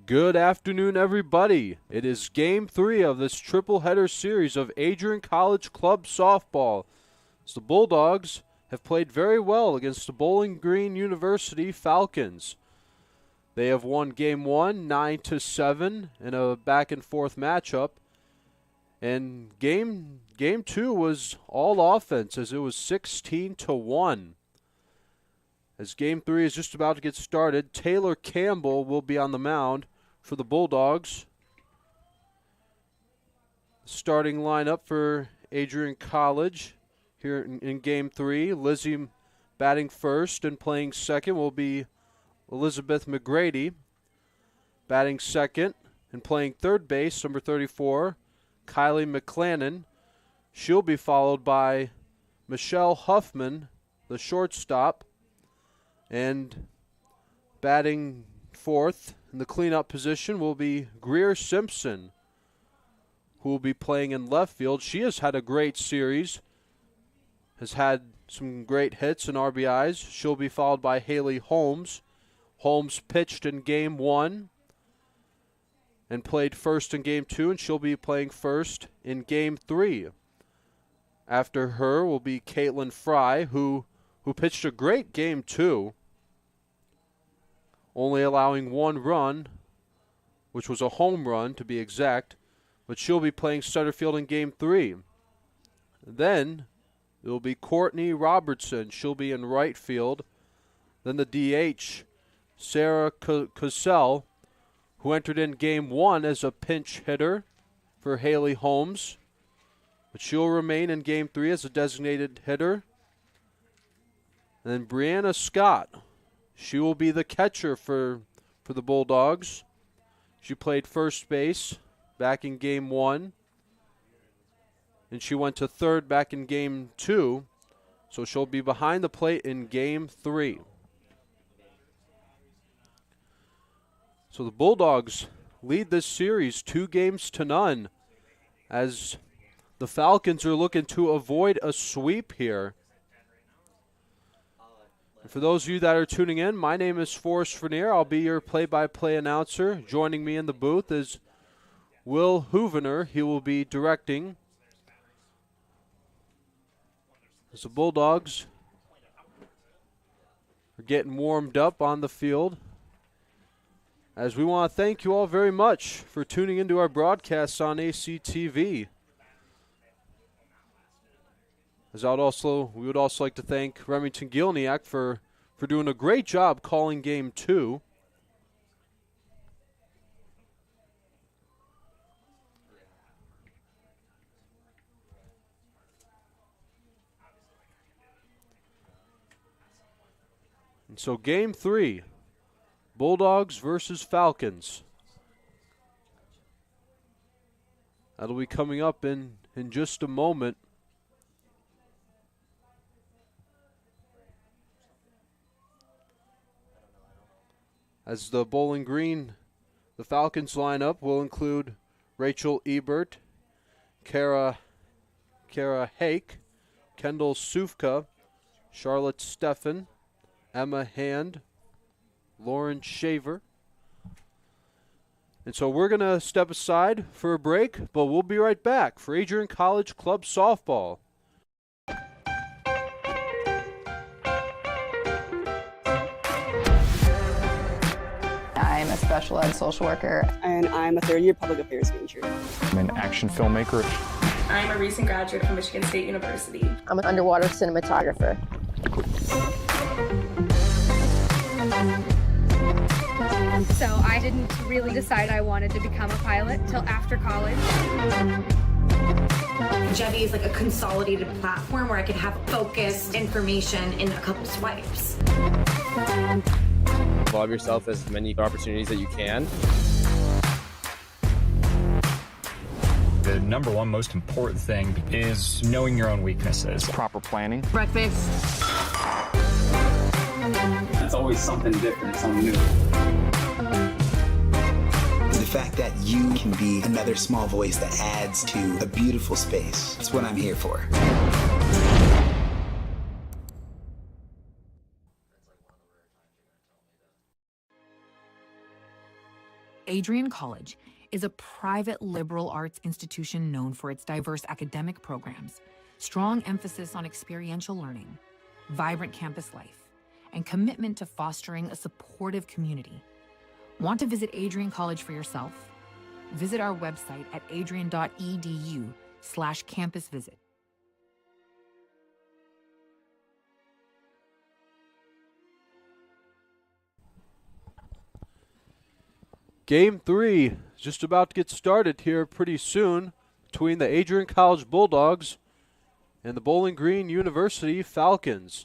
Good afternoon, everybody. It is Game 3 of this triple header series of Adrian College Club Softball. As the Bulldogs have played very well against the Bowling Green University Falcons. They have won Game 1 9-7 in a back-and-forth matchup. And Game 2 was all offense as it was 16-1. As Game 3 is just about to get started, Taylor Campbell will be on the mound for the Bulldogs. Starting lineup for Adrian College here in Game 3. Lizzie batting first and playing second will be Elizabeth McGrady. Batting second and playing third base, number 34, Kylie McClannon. She'll be followed by Michelle Huffman, the shortstop. And batting fourth in the cleanup position will be Greer Simpson, who will be playing in left field. She has had a great series, has had some great hits and RBIs. She'll be followed by Haley Holmes. Holmes pitched in Game 1 and played first in Game 2, and she'll be playing first in Game 3. After her will be Caitlin Fry, who pitched a great Game 2, only allowing one run, which was a home run to be exact, but she'll be playing center field in Game 3. Then it will be Courtney Robertson. She'll be in right field. Then the DH, Sarah Cassell, who entered in Game 1 as a pinch hitter for Haley Holmes, but she'll remain in Game 3 as a designated hitter. And then Brianna Scott, she will be the catcher for the Bulldogs. She played first base back in Game 1, and she went to third back in Game 2, so she'll be behind the plate in Game 3. So the Bulldogs lead this series 2-0 as the Falcons are looking to avoid a sweep here. And for those of you that are tuning in, my name is Forrest Vernier. I'll be your play-by-play announcer. Joining me in the booth is Will Hoovener. He will be directing as the Bulldogs are getting warmed up on the field. As we want to thank you all very much for tuning into our broadcasts on ACTV. As we would also like to thank Remington Gilniak for doing a great job calling Game 2. And so Game 3, Bulldogs versus Falcons. That'll be coming up in just a moment. As the Bowling Green, the Falcons lineup will include Rachel Ebert, Kara Hake, Kendall Sufka, Charlotte Steffen, Emma Hand, Lauren Shaver. And so we're going to step aside for a break, but we'll be right back for Adrian College Club Softball. I'm a special ed social worker. And I'm a third-year public affairs major. I'm an action filmmaker. I'm a recent graduate from Michigan State University. I'm an underwater cinematographer. So I didn't really decide I wanted to become a pilot till after college. Jevy is like a consolidated platform where I could have focused information in a couple swipes. Involve yourself as many opportunities that you can. The number one most important thing is knowing your own weaknesses. Proper planning. Breakfast. It's always something different, something new. The fact that you can be another small voice that adds to a beautiful space. That's what I'm here for. Adrian College is a private liberal arts institution known for its diverse academic programs, strong emphasis on experiential learning, vibrant campus life, and commitment to fostering a supportive community. Want to visit Adrian College for yourself? Visit our website at adrian.edu/campusvisit. Game 3 is just about to get started here pretty soon between the Adrian College Bulldogs and the Bowling Green University Falcons.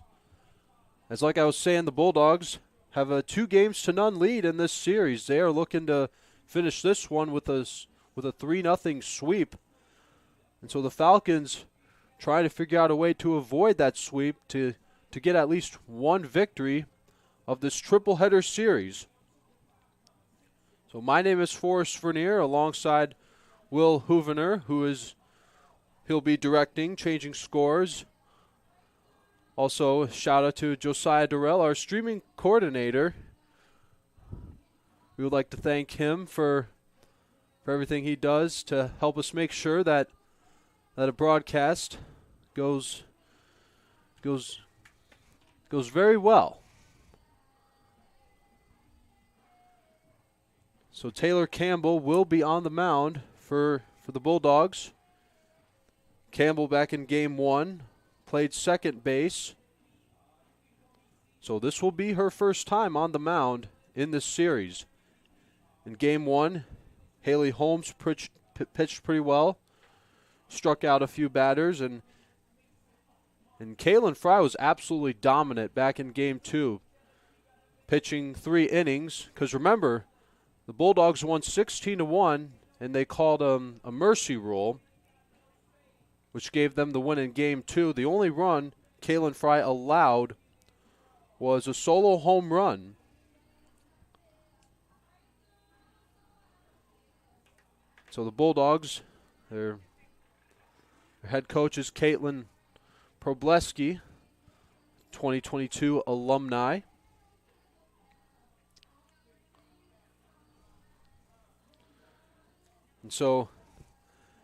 As like I was saying, the Bulldogs have a 2-0 lead in this series. They are looking to finish this one with a 3-0 sweep. And so the Falcons trying to figure out a way to avoid that sweep to get at least one victory of this triple header series. So my name is Forrest Vernier alongside Will Hoovener, he'll be directing, changing scores. Also, shout out to Josiah Durrell, our streaming coordinator. We would like to thank him for everything he does to help us make sure that a broadcast goes very well. So Taylor Campbell will be on the mound for the Bulldogs. Campbell back in game 1, played second base. So this will be her first time on the mound in this series. In game 1, Haley Holmes pitched pretty well, struck out a few batters, and Kaylin Fry was absolutely dominant back in game 2, pitching 3 innings. Because remember, the Bulldogs won 16-1, and they called a mercy rule, which gave them the win in game 2. The only run Kaylin Fry allowed was a solo home run. So the Bulldogs, their head coach is Caitlin Probleski, 2022 alumni. And so,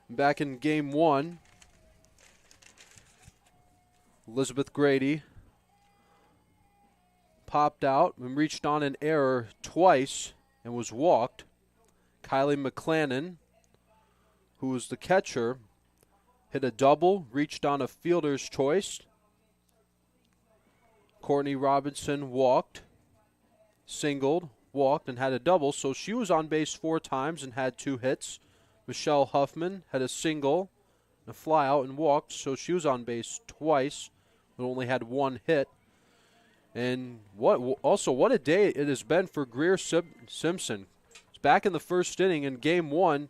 back in game 1, Elizabeth Grady popped out and reached on an error twice and was walked. Kylie McClannon, who was the catcher, hit a double, reached on a fielder's choice. Courtney Robinson walked, singled, walked, and had a double, so she was on base 4 times and had 2 hits. Michelle Huffman had a single, a flyout, and walked, so she was on base twice, but only had 1 hit. And what a day it has been for Greer Simpson. It's back in the first inning in game 1.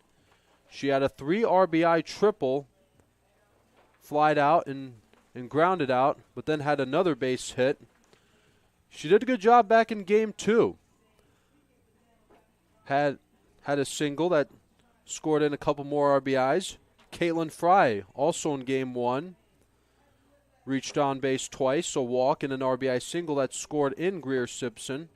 She had a 3 RBI triple, flied out and grounded out, but then had another base hit. She did a good job back in game 2. Had a single that scored in a couple more RBIs. Caitlin Fry, also in game 1, reached on base twice, a walk and an RBI single that scored in Greer Simpson.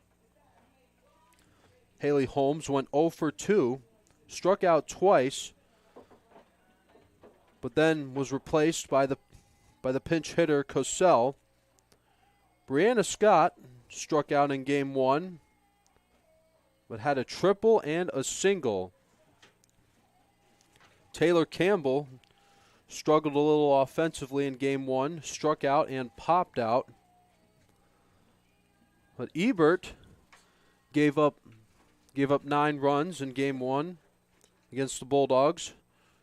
Haley Holmes went 0 for 2, struck out twice, but then was replaced by the pinch hitter Cosell. Brianna Scott struck out in game 1, but had a triple and a single. Taylor Campbell struggled a little offensively in game 1, struck out and popped out. But Ebert gave up 9 runs in game 1 against the Bulldogs.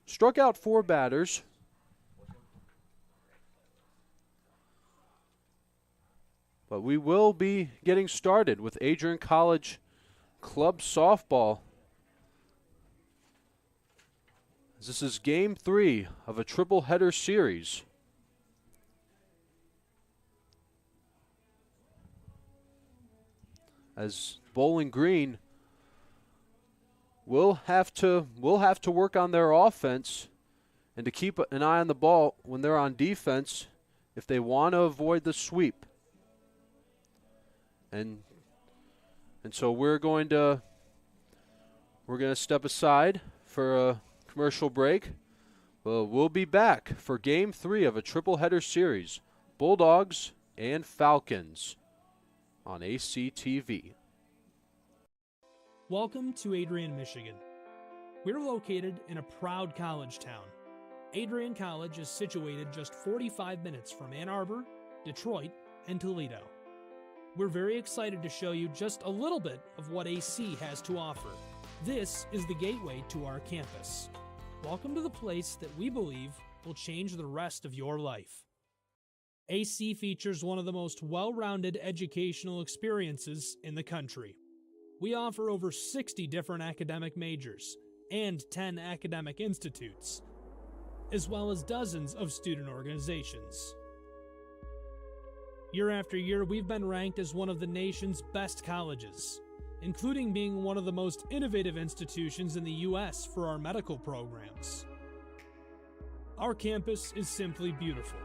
Struck out 4 batters. But we will be getting started with Adrian College Club Softball. This is game 3 of a triple header series. As Bowling Green will have to work on their offense and to keep an eye on the ball when they're on defense if they want to avoid the sweep. And so we're going to We're going to step aside for a commercial break. We'll be back for Game 3 of a triple-header series, Bulldogs and Falcons, on ACTV. Welcome to Adrian, Michigan. We're located in a proud college town. Adrian College is situated just 45 minutes from Ann Arbor, Detroit, and Toledo. We're very excited to show you just a little bit of what AC has to offer. This is the gateway to our campus. Welcome to the place that we believe will change the rest of your life. AC features one of the most well-rounded educational experiences in the country. We offer over 60 different academic majors and 10 academic institutes, as well as dozens of student organizations. Year after year, we've been ranked as one of the nation's best colleges, including being one of the most innovative institutions in the U.S. for our medical programs. Our campus is simply beautiful.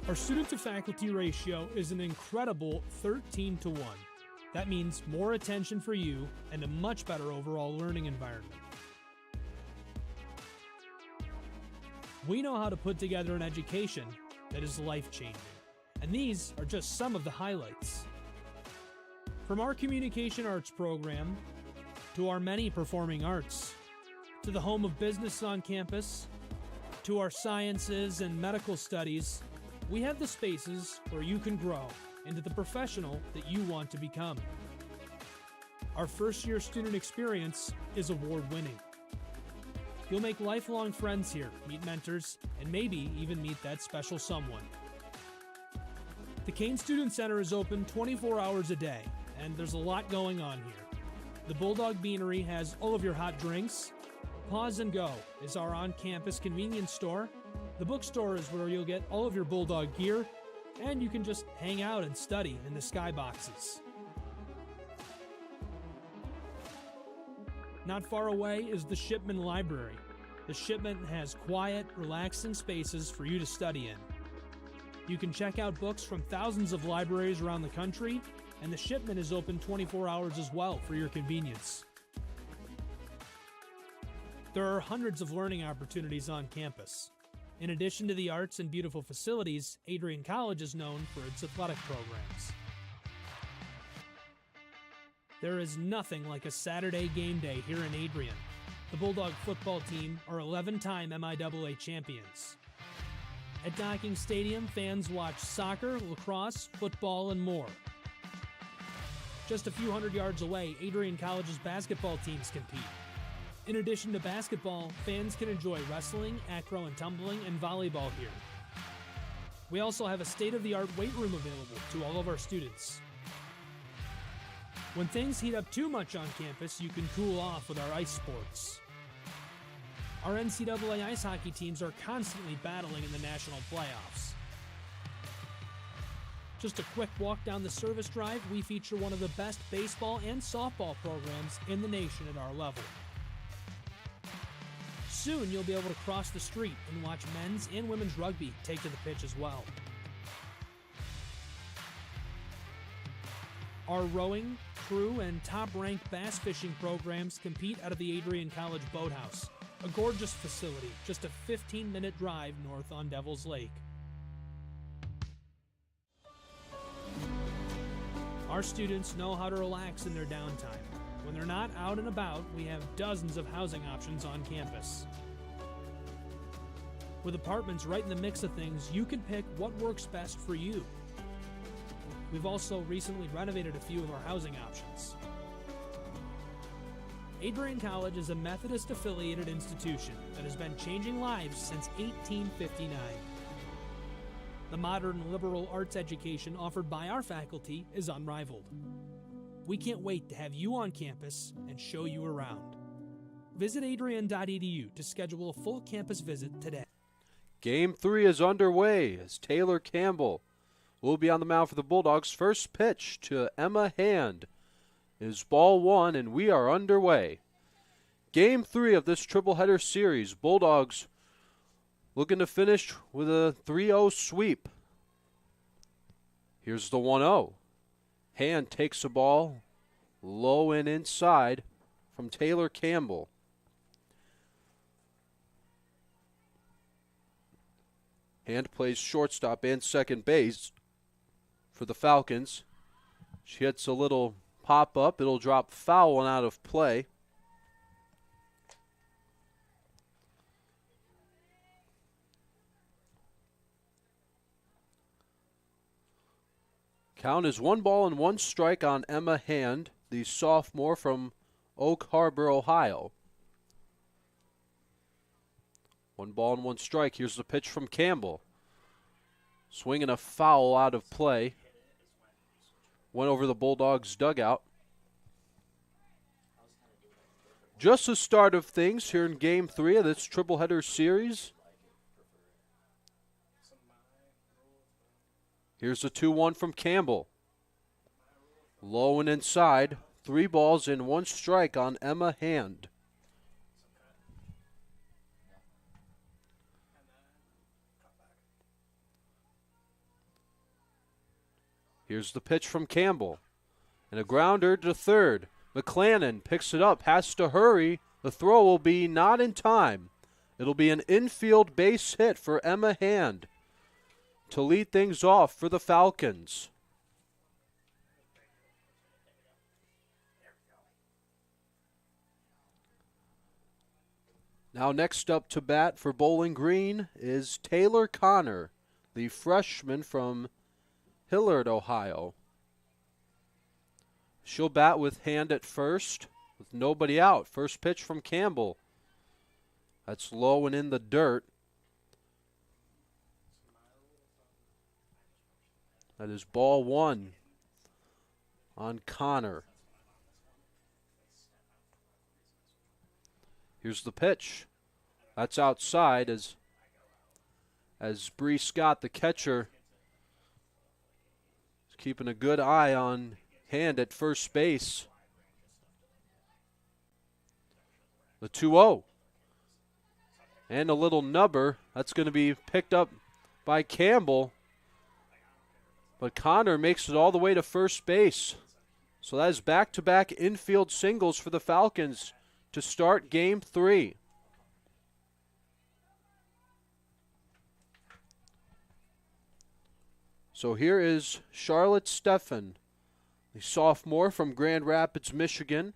Our student-to-faculty ratio is an incredible 13-to-1. That means more attention for you and a much better overall learning environment. We know how to put together an education that is life-changing, and these are just some of the highlights. From our communication arts program, to our many performing arts, to the home of business on campus, to our sciences and medical studies, we have the spaces where you can grow into the professional that you want to become. Our first-year student experience is award-winning. You'll make lifelong friends here, meet mentors, and maybe even meet that special someone. The Kane Student Center is open 24 hours a day, and there's a lot going on here. The Bulldog Beanery has all of your hot drinks. Pause and Go is our on-campus convenience store. The bookstore is where you'll get all of your Bulldog gear, and you can just hang out and study in the skyboxes. Not far away is the Shipman Library. The Shipman has quiet, relaxing spaces for you to study in. You can check out books from thousands of libraries around the country, and the Shipman is open 24 hours as well for your convenience. There are hundreds of learning opportunities on campus. In addition to the arts and beautiful facilities, Adrian College is known for its athletic programs. There is nothing like a Saturday game day here in Adrian. The Bulldog football team are 11-time MIAA champions. At Docking Stadium, fans watch soccer, lacrosse, football, and more. Just a few hundred yards away, Adrian College's basketball teams compete. In addition to basketball, fans can enjoy wrestling, acro and tumbling, and volleyball here. We also have a state-of-the-art weight room available to all of our students. When things heat up too much on campus, you can cool off with our ice sports. Our NCAA ice hockey teams are constantly battling in the national playoffs. Just a quick walk down the service drive, we feature one of the best baseball and softball programs in the nation at our level. Soon you'll be able to cross the street and watch men's and women's rugby take to the pitch as well. Our rowing, crew, and top-ranked bass fishing programs compete out of the Adrian College Boathouse, a gorgeous facility just a 15-minute drive north on Devil's Lake. Our students know how to relax in their downtime. When they're not out and about, we have dozens of housing options on campus. With apartments right in the mix of things, you can pick what works best for you. We've also recently renovated a few of our housing options. Adrian College is a Methodist-affiliated institution that has been changing lives since 1859. The modern liberal arts education offered by our faculty is unrivaled. We can't wait to have you on campus and show you around. Visit adrian.edu to schedule a full campus visit today. Game 3 is underway as Taylor Campbell will be on the mound for the Bulldogs. First pitch to Emma Hand is ball 1, and we are underway. Game 3 of this triple-header series. Bulldogs looking to finish with a 3-0 sweep Here's the 1-0. Hand takes the ball low and inside from Taylor Campbell. Hand plays shortstop and second base for the Falcons. She hits a little pop-up. It'll drop foul and out of play. Count is 1-1 strike on Emma Hand, the sophomore from Oak Harbor, Ohio. 1-1 strike. Here's the pitch from Campbell. Swinging a foul out of play. Went over the Bulldogs' dugout. Just the start of things here in Game 3 of this tripleheader series. Here's the 2-1 from Campbell. Low and inside. 3 balls and 1 strike on Emma Hand. Here's the pitch from Campbell. And a grounder to third. McClannon picks it up, has to hurry. The throw will be not in time. It'll be an infield base hit for Emma Hand to lead things off for the Falcons. Now next up to bat for Bowling Green is Taylor Connor, the freshman from Hillard, Ohio. She'll bat with Hand at first with nobody out. First pitch from Campbell. That's low and in the dirt. That is ball 1 on Connor. Here's the pitch. That's outside as Bree Scott, the catcher, is keeping a good eye on Hand at first base. The 2-0. And a little nubber. That's going to be picked up by Campbell. But Connor makes it all the way to first base. So that is back-to-back infield singles for the Falcons to start Game 3. So here is Charlotte Steffen, the sophomore from Grand Rapids, Michigan.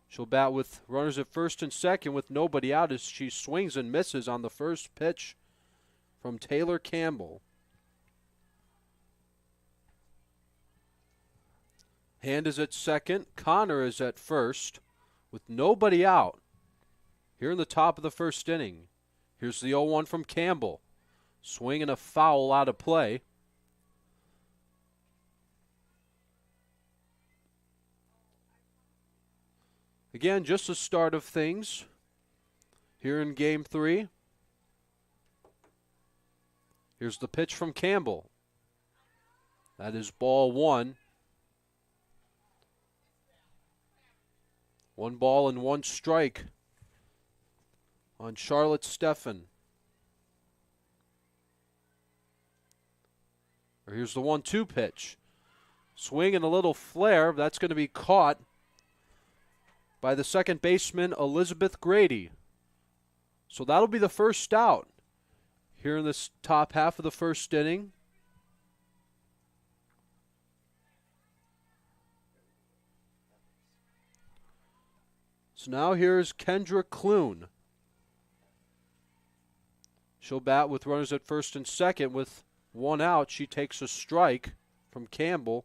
She'll bat with runners at first and second with nobody out as she swings and misses on the first pitch from Taylor Campbell. Hand is at second. Connor is at first with nobody out here in the top of the first inning. Here's the 0-1 from Campbell. Swinging a foul out of play. Again, just the start of things here in Game 3. Here's the pitch from Campbell. That is ball 1. 1-1 strike on Charlotte Steffen. Here's the 1-2 pitch. Swing and a little flare. That's going to be caught by the second baseman, Elizabeth Grady. So that'll be the first out here in this top half of the first inning. So now here's Kendra Clune. She'll bat with runners at first and second. With 1 out, she takes a strike from Campbell.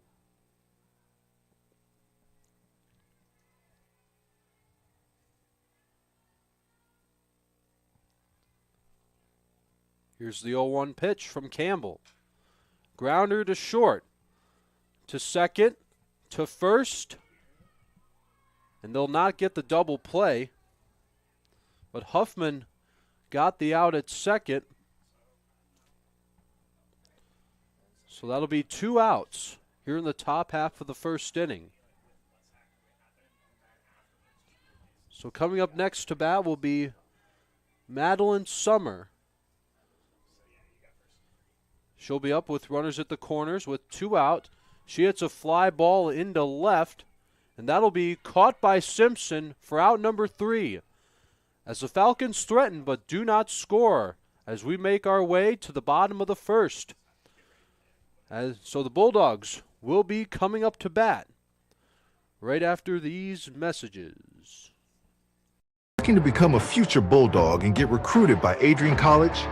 Here's the 0-1 pitch from Campbell. Grounder to short, to second, to first. And they'll not get the double play. But Huffman got the out at second. So that'll be 2 outs here in the top half of the first inning. So coming up next to bat will be Madeline Summer. She'll be up with runners at the corners with 2 out. She hits a fly ball into left, and that'll be caught by Simpson for out number 3. As the Falcons threaten but do not score as we make our way to the bottom of the first. So the Bulldogs will be coming up to bat right after these messages. Looking to become a future Bulldog and get recruited by Adrian College?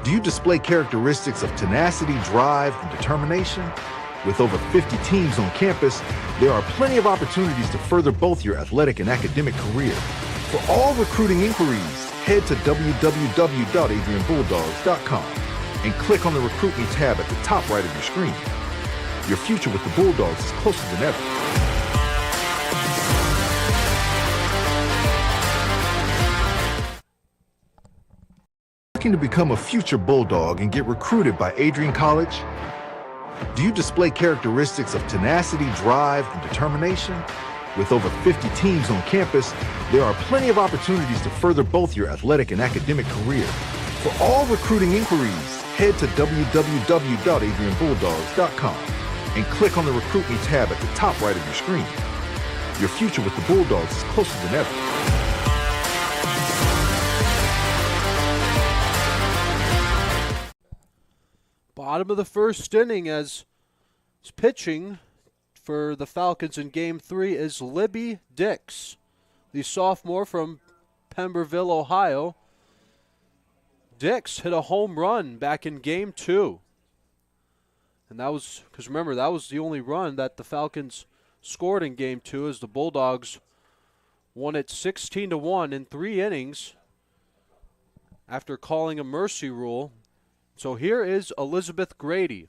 Do you display characteristics of tenacity, drive, and determination? With over 50 teams on campus, there are plenty of opportunities to further both your athletic and academic career. For all recruiting inquiries, head to www.adrianbulldogs.com and click on the Recruit Me tab at the top right of your screen. Your future with the Bulldogs is closer than ever. Looking to become a future Bulldog and get recruited by Adrian College? Do you display characteristics of tenacity, drive, and determination? With over 50 teams on campus, there are plenty of opportunities to further both your athletic and academic career. For all recruiting inquiries, head to www.adrianbulldogs.com and click on the Recruit Me tab at the top right of your screen. Your future with the Bulldogs is closer than ever. Bottom of the first inning as pitching for the Falcons in Game 3 is Libby Dix, the sophomore from Pemberville, Ohio. Dix hit a home run back in Game 2. And that was, because remember, that was the only run that the Falcons scored in Game 2 as the Bulldogs won it 16-1 in 3 innings after calling a mercy rule. So here is Elizabeth Grady.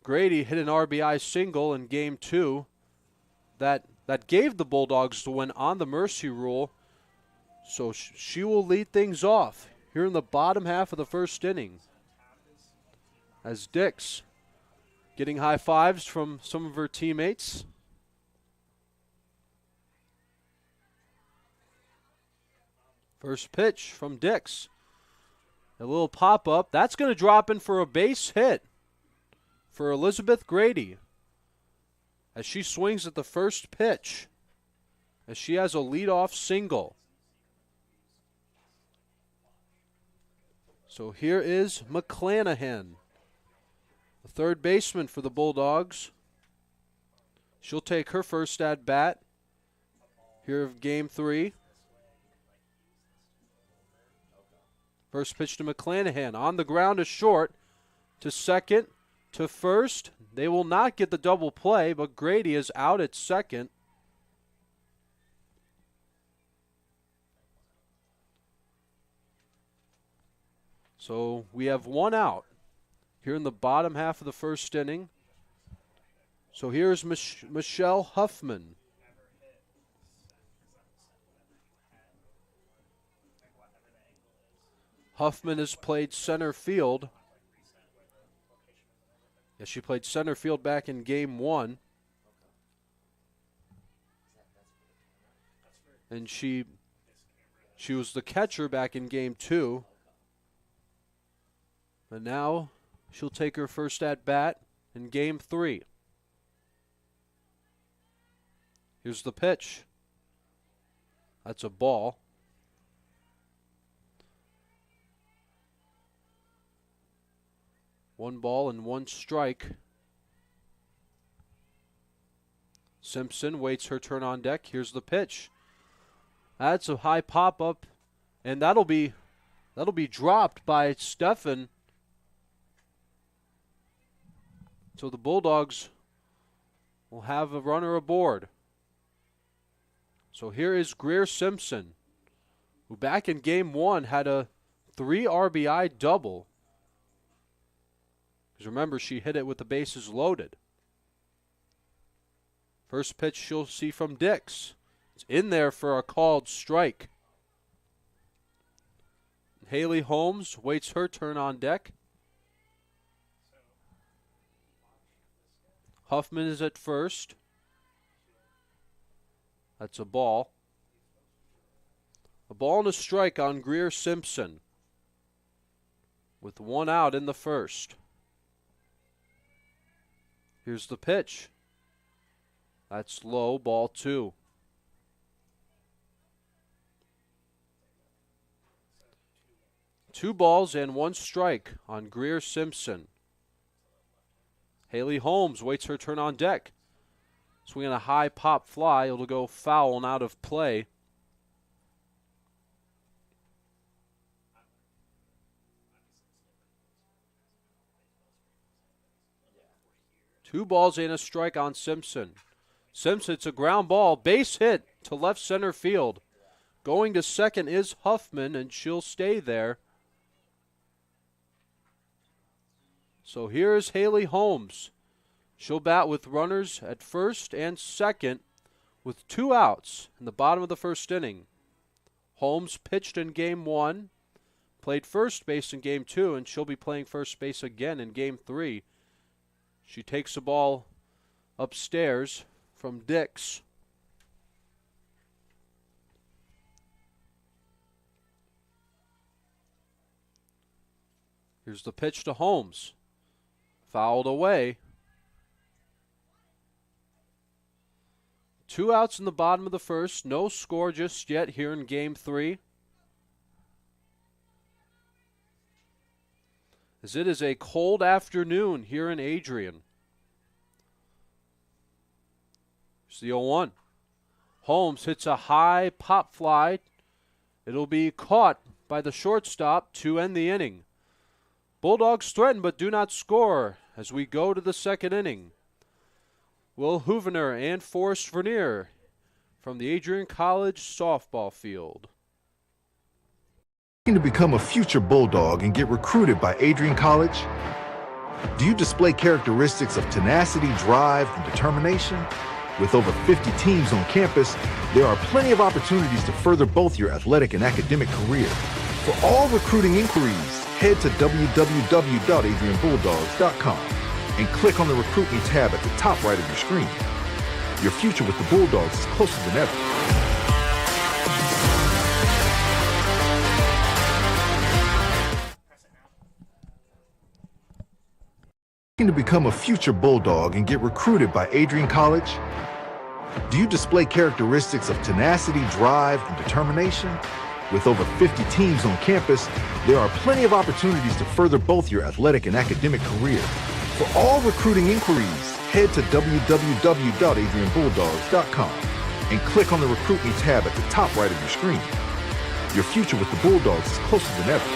Grady hit an RBI single in Game 2 that gave the Bulldogs the win on the mercy rule. So she will lead things off here in the bottom half of the first inning. As Dix getting high fives from some of her teammates. First pitch from Dix. A little pop-up. That's going to drop in for a base hit for Elizabeth Grady as she swings at the first pitch as she has a leadoff single. So here is McClanahan, the third baseman for the Bulldogs. She'll take her first at bat here of Game 3. First pitch to McClanahan. On the ground to short, to second, to first. They will not get the double play, but Grady is out at second. So we have 1 out here in the bottom half of the first inning. So here's Michelle Huffman. Huffman has played center field. Yes, she played center field back in Game 1. And she was the catcher back in Game 2. And now she'll take her first at bat in Game 3. Here's the pitch. That's a ball. One ball and one strike. Simpson waits her turn on deck. Here's the pitch. That's a high pop-up, and that'll be dropped by Steffen. So the Bulldogs will have a runner aboard. So here is Greer Simpson, who back in Game 1 had a 3 RBI double. Because remember, she hit it with the bases loaded. First pitch you'll see from Dix. It's in there for a called strike. Haley Holmes waits her turn on deck. Huffman is at first. That's a ball. A ball and a strike on Greer Simpson. with 1 out in the first. Here's the pitch. That's low, ball 2. Two balls and 1 strike on Greer Simpson. Haley Holmes waits her turn on deck. Swinging a high pop fly. It'll go foul and out of play. Two balls and a strike on Simpson. Simpson, it's a ground ball. Base hit to left center field. Going to second is Huffman, and she'll stay there. So here's Haley Holmes. She'll bat with runners at first and second with 2 outs in the bottom of the first inning. Holmes pitched in Game 1, played first base in Game 2, and she'll be playing first base again in Game 3. She takes the ball upstairs from Dix. Here's the pitch to Holmes. Fouled away. 2 outs in the bottom of the first. No score just yet here in Game 3. As it is a cold afternoon here in Adrian. Here's the 0-1. Holmes hits a high pop fly. It'll be caught by the shortstop to end the inning. Bulldogs threaten but do not score as we go to the second inning. Will Hoovener and Forrest Vernier from the Adrian College softball field. To become a future Bulldog and get recruited by Adrian College? Do you display characteristics of tenacity, drive, and determination? With over 50 teams on campus, there are plenty of opportunities to further both your athletic and academic career. For all recruiting inquiries, head to www.adrianbulldogs.com and click on the Recruit Me tab at the top right of your screen. Your future with the Bulldogs is closer than ever. To become a future Bulldog and get recruited by Adrian College? Do you display characteristics of tenacity, drive, and determination? With over 50 teams on campus, there are plenty of opportunities to further both your athletic and academic career. For all recruiting inquiries, head to www.adrianbulldogs.com and click on the Recruit Me tab at the top right of your screen. Your future with the Bulldogs is closer than ever.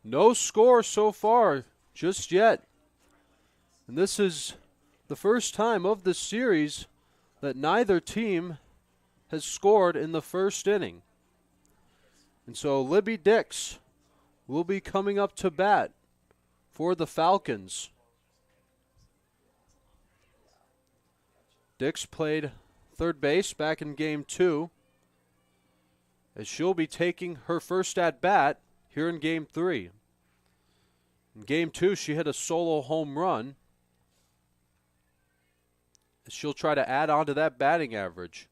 No score so far just yet. And this is the first time of this series that neither team has scored in the first inning. And so Libby Dix will be coming up to bat for the Falcons. Dix played third base back in Game 2, as she'll be taking her first at bat here in Game 3. In Game 2, she hit a solo home run. She'll try to add on to that batting average.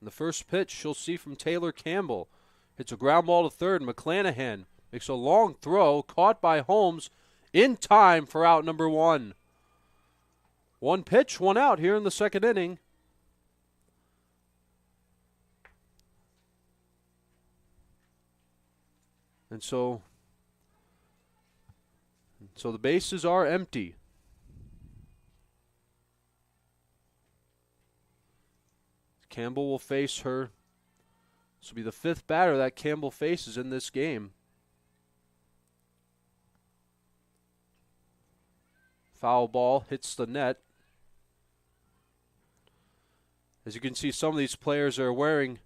In the first pitch, she'll see from Taylor Campbell. Hits a ground ball to third. McClanahan makes a long throw, caught by Holmes in time for out number 1. 1 pitch, 1 out here in the second inning. And so the bases are empty. Campbell will face her. This will be the 5th batter that Campbell faces in this game. Foul ball hits the net. As you can see, some of these players are wearing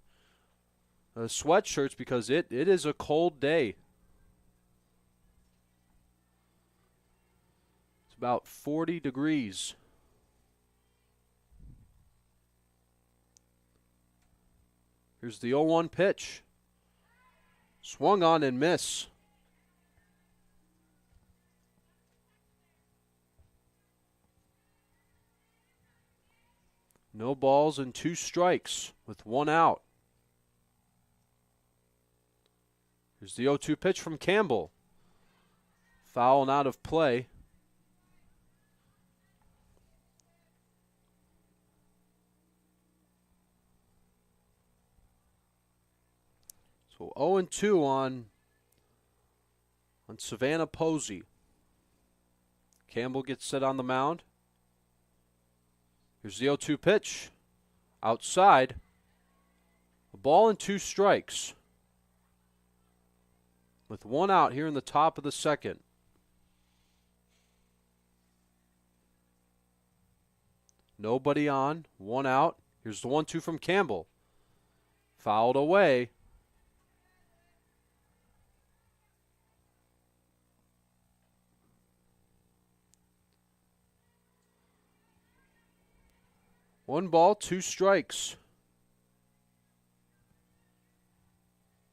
sweatshirts because it is a cold day. It's about 40 degrees. Here's the 0-1 pitch. Swung on and miss. No balls and 2 strikes with 1 out. Here's the 0-2 pitch from Campbell. Foul and out of play. So 0-2 on Savannah Posey. Campbell gets set on the mound. Here's the 0-2 pitch. Outside. A ball and 2 strikes. With 1 out here in the top of the second. Nobody on. 1 out. Here's the 1-2 from Campbell. Fouled away. One ball, 2 strikes.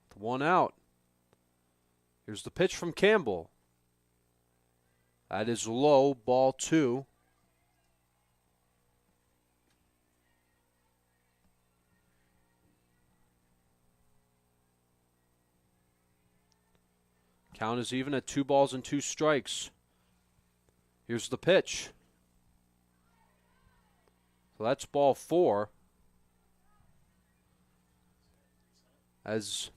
With 1 out. Here's the pitch from Campbell. That is low, ball 2. Count is even at 2 balls and 2 strikes. Here's the pitch. So that's ball 4. As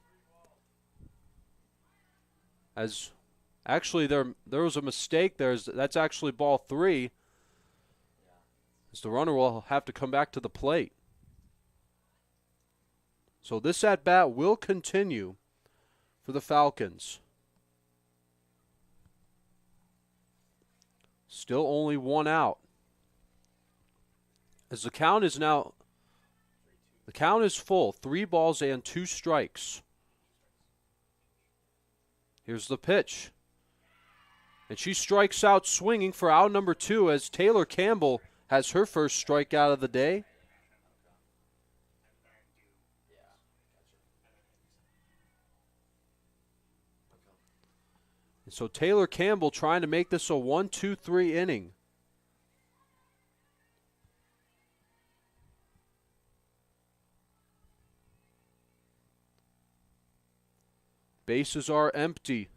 actually there was a mistake there. That's actually ball 3. As the runner will have to come back to the plate. So this at-bat will continue for the Falcons. Still only 1 out. As the count is full, 3 balls and 2 strikes. Here's the pitch. And she strikes out swinging for out number 2 as Taylor Campbell has her first strikeout of the day. And so Taylor Campbell trying to make this a 1-2-3 inning. Bases are empty.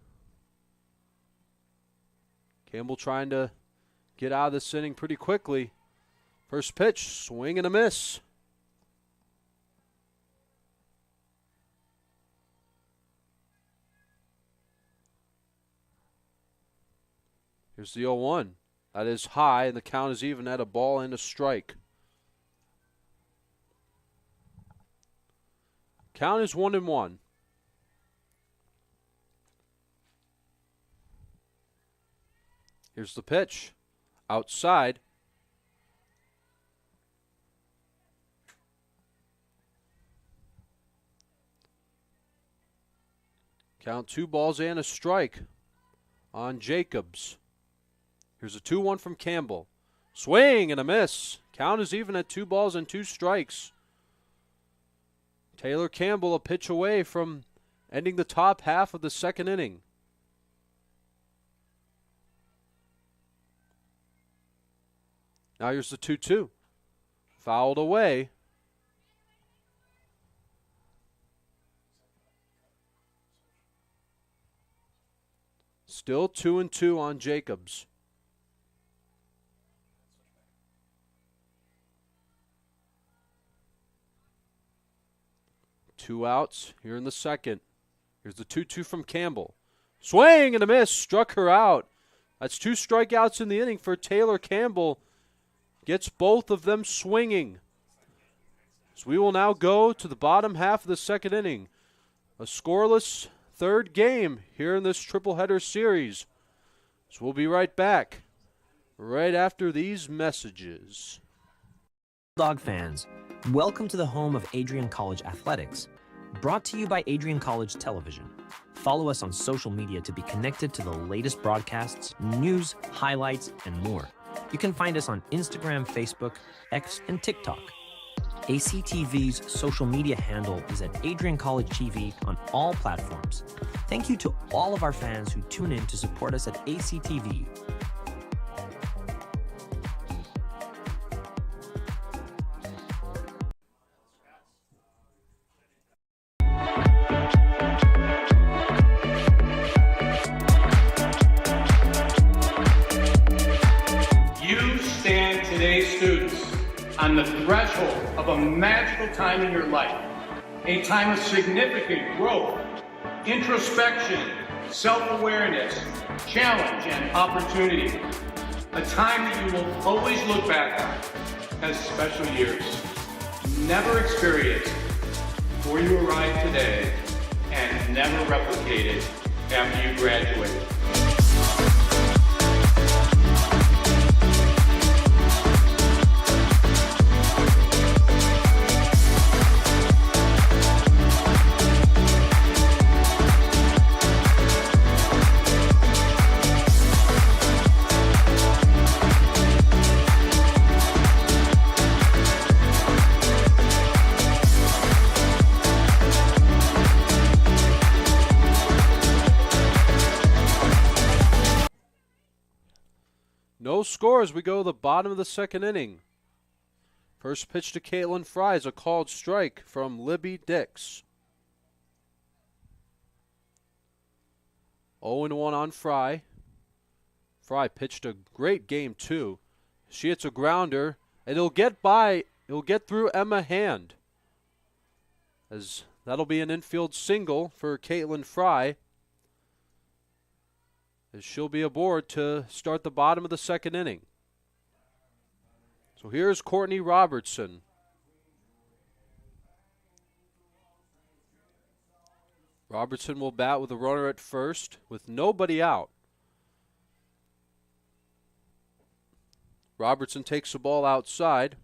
Campbell trying to get out of this inning pretty quickly. First pitch, swing and a miss. Here's the 0-1. That is high, and the count is even at a ball and a strike. Count is 1-1. Here's the pitch. Outside. Count 2 balls and a strike on Jacobs. Here's a 2-1 from Campbell. Swing and a miss. Count is even at 2 balls and 2 strikes. Taylor Campbell a pitch away from ending the top half of the second inning. Now here's the 2-2. Fouled away. Still 2-2 on Jacobs. Two outs here in the second. Here's the 2-2 from Campbell. Swing and a miss. Struck her out. That's 2 strikeouts in the inning for Taylor Campbell. Gets both of them swinging. So we will now go to the bottom half of the second inning. A scoreless third game here in this triple-header series. So we'll be right back right after these messages. Bulldog fans, welcome to the home of Adrian College Athletics. Brought to you by Adrian College Television. Follow us on social media to be connected to the latest broadcasts, news, highlights, and more. You can find us on Instagram, Facebook, X, and TikTok. ACTV's social media handle is at Adrian College TV on all platforms. Thank you to all of our fans who tune in to support us at ACTV. on the threshold of a magical time in your life, a time of significant growth, introspection, self-awareness, challenge, and opportunity. A time that you will always look back on as special years. Never experienced before you arrived today and never replicated after you graduated. No scores. We go to the bottom of the second inning. First pitch to Caitlin Fry is a called strike from Libby Dix. 0-1 on Fry. Fry pitched a great game too. She hits a grounder, and it'll get through Emma Hand. As that'll be an infield single for Caitlin Fry, as she'll be aboard to start the bottom of the second inning. So here's Courtney Robertson. Robertson will bat with a runner at first with nobody out. Robertson takes the ball outside.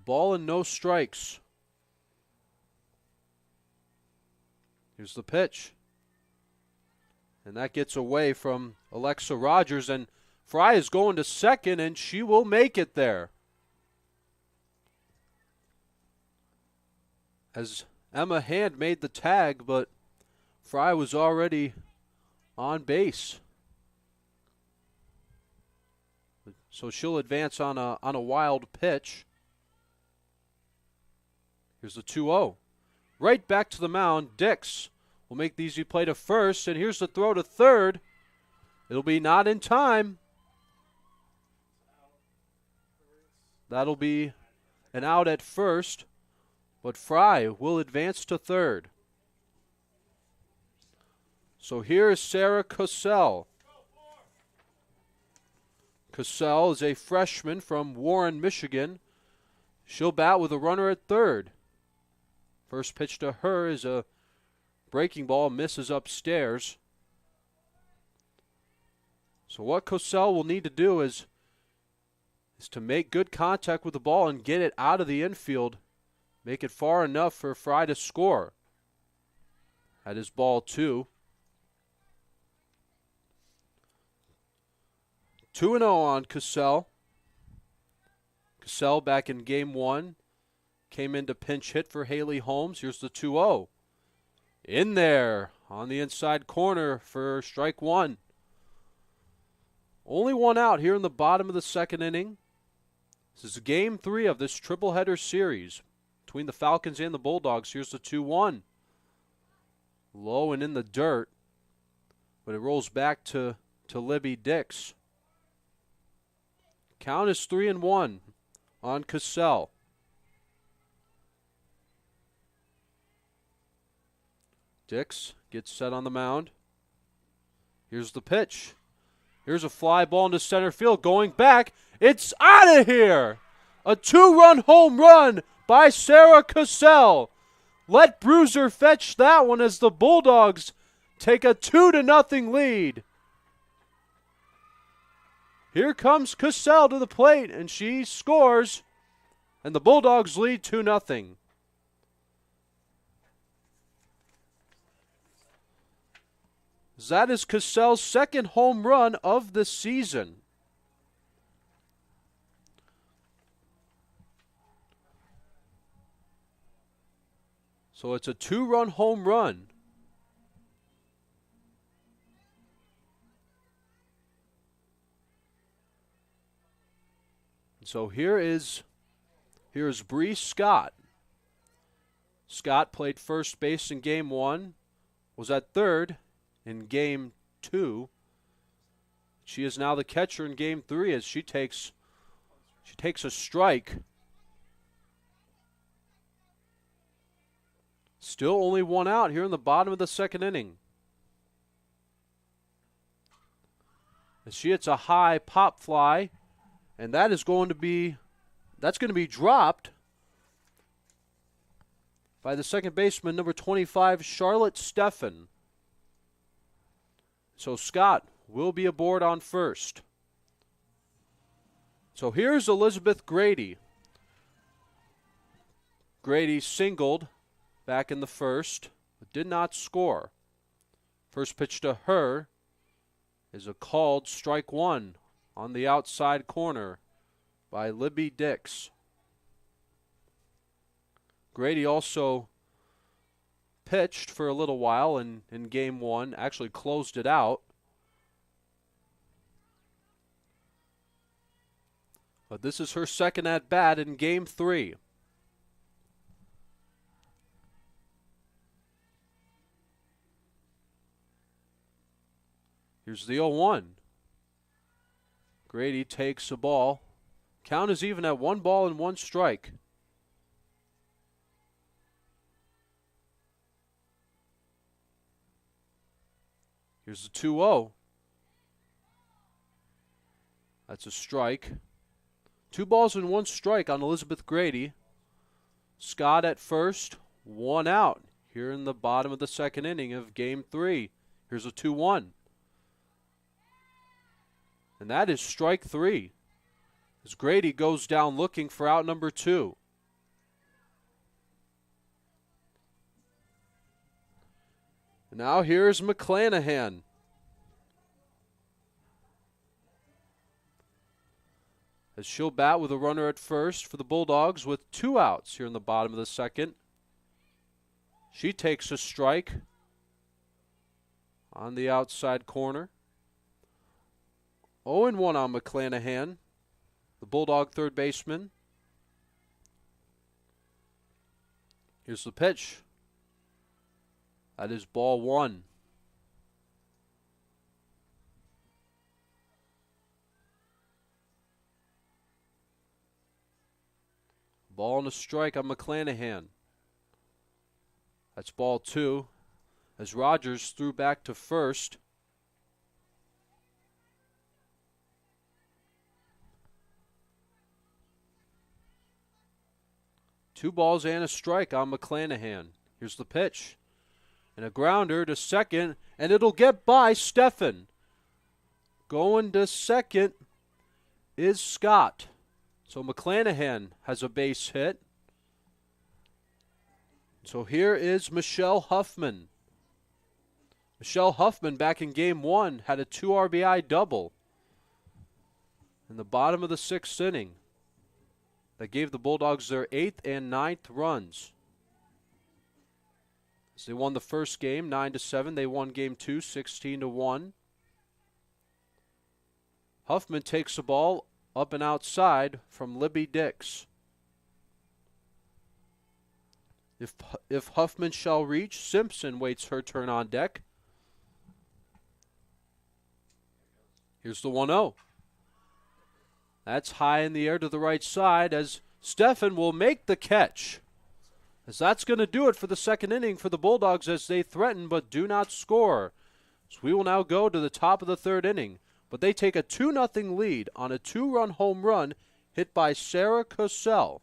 Ball and no strikes. Here's the pitch. And that gets away from Alexa Rogers, and Fry is going to second, and she will make it there. As Emma Hand made the tag, but Fry was already on base. So she'll advance on a wild pitch. Here's the 2-0. Right back to the mound. Dix will make the easy play to first, and here's the throw to third. It'll be not in time. That'll be an out at first, but Fry will advance to third. So here is Sarah Cassell. Cassell is a freshman from Warren, Michigan. She'll bat with a runner at third. First pitch to her is a breaking ball, misses upstairs. So what Cassell will need to do is to make good contact with the ball and get it out of the infield. Make it far enough for Fry to score. That is ball 2. 2-0 on Cassell. Cassell back in game 1. Came in to pinch hit for Haley Holmes. Here's the 2-0. In there on the inside corner for strike 1. Only one out here in the bottom of the second inning. This is game 3 of this triple header series between the Falcons and the Bulldogs. Here's the 2-1. Low and in the dirt, but it rolls back to Libby Dix. Count is 3-1 on Cassell. Dix gets set on the mound. Here's the pitch. Here's a fly ball into center field. Going back. It's out of here. A 2-run home run by Sarah Cassell. Let Bruiser fetch that one as the Bulldogs take a 2-0 lead. Here comes Cassell to the plate, and she scores. And the Bulldogs lead 2-0. That is Cassell's second home run of the season. So it's a 2-run home run. So here's Bree Scott. Scott played first base in game 1, was at third in game 2, She is now the catcher in game 3 as she takes a strike. Still only one out here in the bottom of the second inning. As she hits a high pop fly, and that's going to be dropped by the second baseman, number 25, Charlotte Steffen. So Scott will be aboard on first. So here's Elizabeth Grady. Grady singled back in the first, but did not score. First pitch to her is a called strike one on the outside corner by Libby Dix. Grady also pitched for a little while in game 1, actually closed it out. But this is her second at bat in game 3. Here's the 0-1. Grady takes a ball. Count is even at 1 ball and 1 strike. Here's the 2-0. That's a strike. 2 balls and 1 strike on Elizabeth Grady. Scott at first, 1 out here in the bottom of the second inning of game 3. Here's a 2-1. And that is strike 3 as Grady goes down looking for out number 2. And now here's McClanahan. As she'll bat with a runner at first for the Bulldogs with 2 outs here in the bottom of the second. She takes a strike on the outside corner. 0-1 on McClanahan, the Bulldog third baseman. Here's the pitch. That is ball 1. Ball and a strike on McClanahan. That's ball 2 as Rogers threw back to first. Two balls and a strike on McClanahan. Here's the pitch. And a grounder to second, and it'll get by Steffen. Going to second is Scott. So McClanahan has a base hit. So here is Michelle Huffman. Michelle Huffman back in game 1 had a 2 RBI double in the bottom of the 6th inning. That gave the Bulldogs their 8th and 9th runs. As they won the first game 9-7, they won game 2 16-1. Huffman takes the ball up and outside from Libby Dix. If Huffman shall reach, Simpson waits her turn on deck. Here's the 1-0. That's high in the air to the right side as Steffen will make the catch. As that's going to do it for the second inning for the Bulldogs as they threaten but do not score. So we will now go to the top of the 3rd inning. But they take a 2-0 lead on a 2-run home run hit by Sarah Cosell.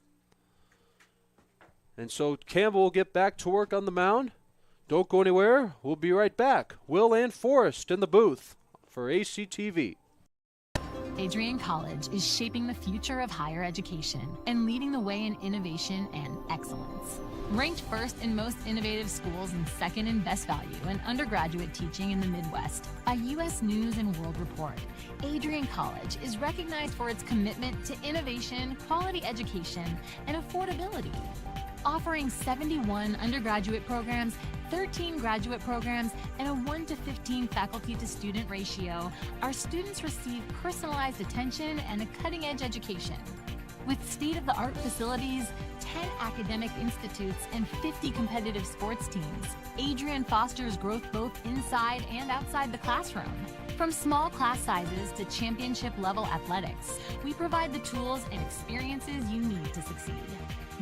And so Campbell will get back to work on the mound. Don't go anywhere. We'll be right back. Will and Forrest in the booth for ACTV. Adrian College is shaping the future of higher education and leading the way in innovation and excellence. Ranked first in most innovative schools and second in best value in undergraduate teaching in the Midwest by U.S. News and World Report, Adrian College is recognized for its commitment to innovation, quality education, and affordability. Offering 71 undergraduate programs, 13 graduate programs, and a 1-to-15 faculty-to-student ratio, our students receive personalized attention and a cutting-edge education. With state-of-the-art facilities, 10 academic institutes, and 50 competitive sports teams, Adrian fosters growth both inside and outside the classroom. From small class sizes to championship level athletics, we provide the tools and experiences you need to succeed.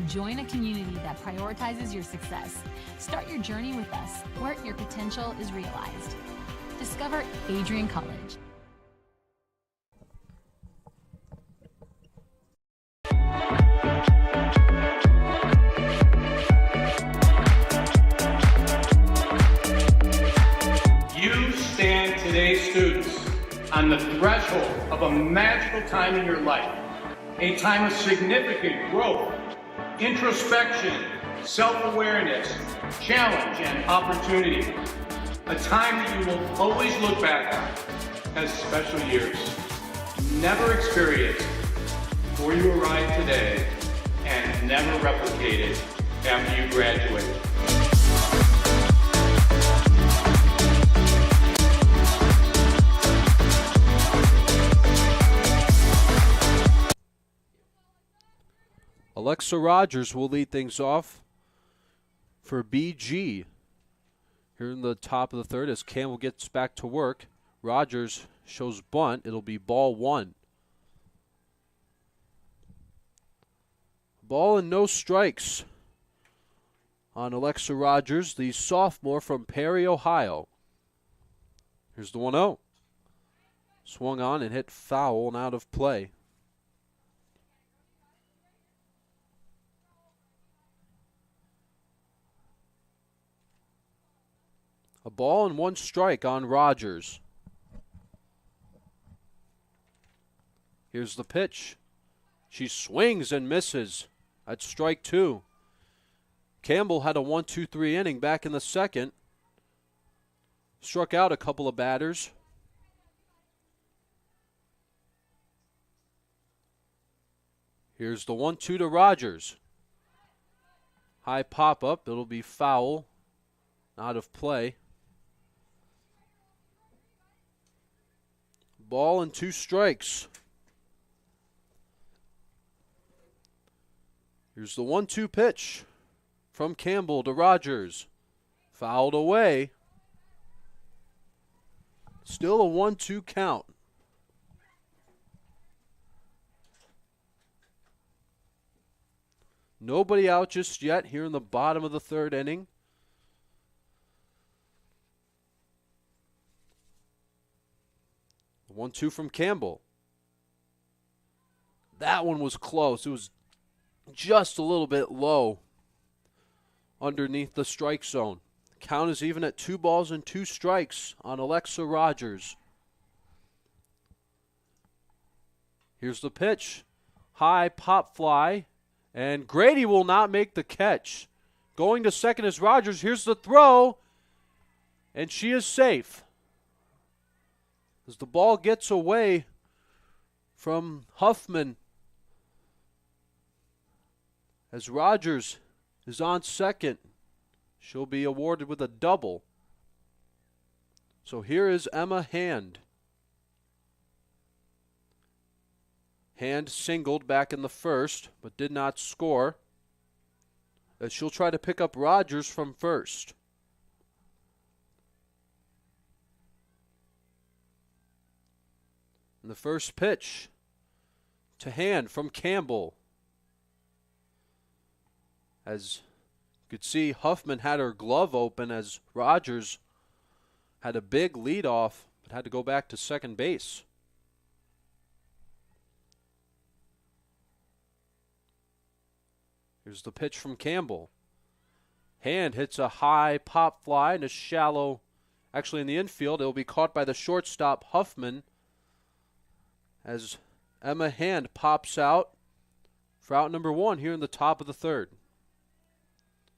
Join a community that prioritizes your success. Start your journey with us, where your potential is realized. Discover Adrian College. You stand today, students, on the threshold of a magical time in your life, a time of significant growth, introspection, self-awareness, challenge, and opportunity. A time that you will always look back on as special years. Never experienced before you arrived today and never replicated after you graduate. Alexa Rogers will lead things off for BG. Here in the top of the third as Campbell gets back to work. Rogers shows bunt. It'll be ball one. Ball and no strikes on Alexa Rogers, the sophomore from Perry, Ohio. Here's the 1-0. Swung on and hit foul and out of play. A ball and one strike on Rogers. Here's the pitch. She swings and misses. That's strike two. Campbell had a 1-2-3 inning back in the second. Struck out a couple of batters. Here's the 1-2 to Rogers. High pop-up. It'll be foul. Out of play. Ball and two strikes. Here's the 1-2 pitch from Campbell to Rogers. Fouled away. Still a 1-2 count. Nobody out just yet here in the bottom of the third inning. The 1-2 from Campbell. That one was close. It was just a little bit low underneath the strike zone. Count is even at 2 balls and 2 strikes on Alexa Rogers. Here's the pitch. High pop fly. And Grady will not make the catch. Going to second is Rogers. Here's the throw. And she is safe. As the ball gets away from Huffman. As Rogers is on second. She'll be awarded with a double. So here is Emma Hand. Hand singled back in the first, but did not score. As she'll try to pick up Rogers from first. And the first pitch to Hand from Campbell. As you could see, Huffman had her glove open as Rogers had a big lead off, but had to go back to second base. Here's the pitch from Campbell. Hand hits a high pop fly and a shallow, actually in the infield. It will be caught by the shortstop Huffman as Emma Hand pops out for out number 1 here in the top of the third.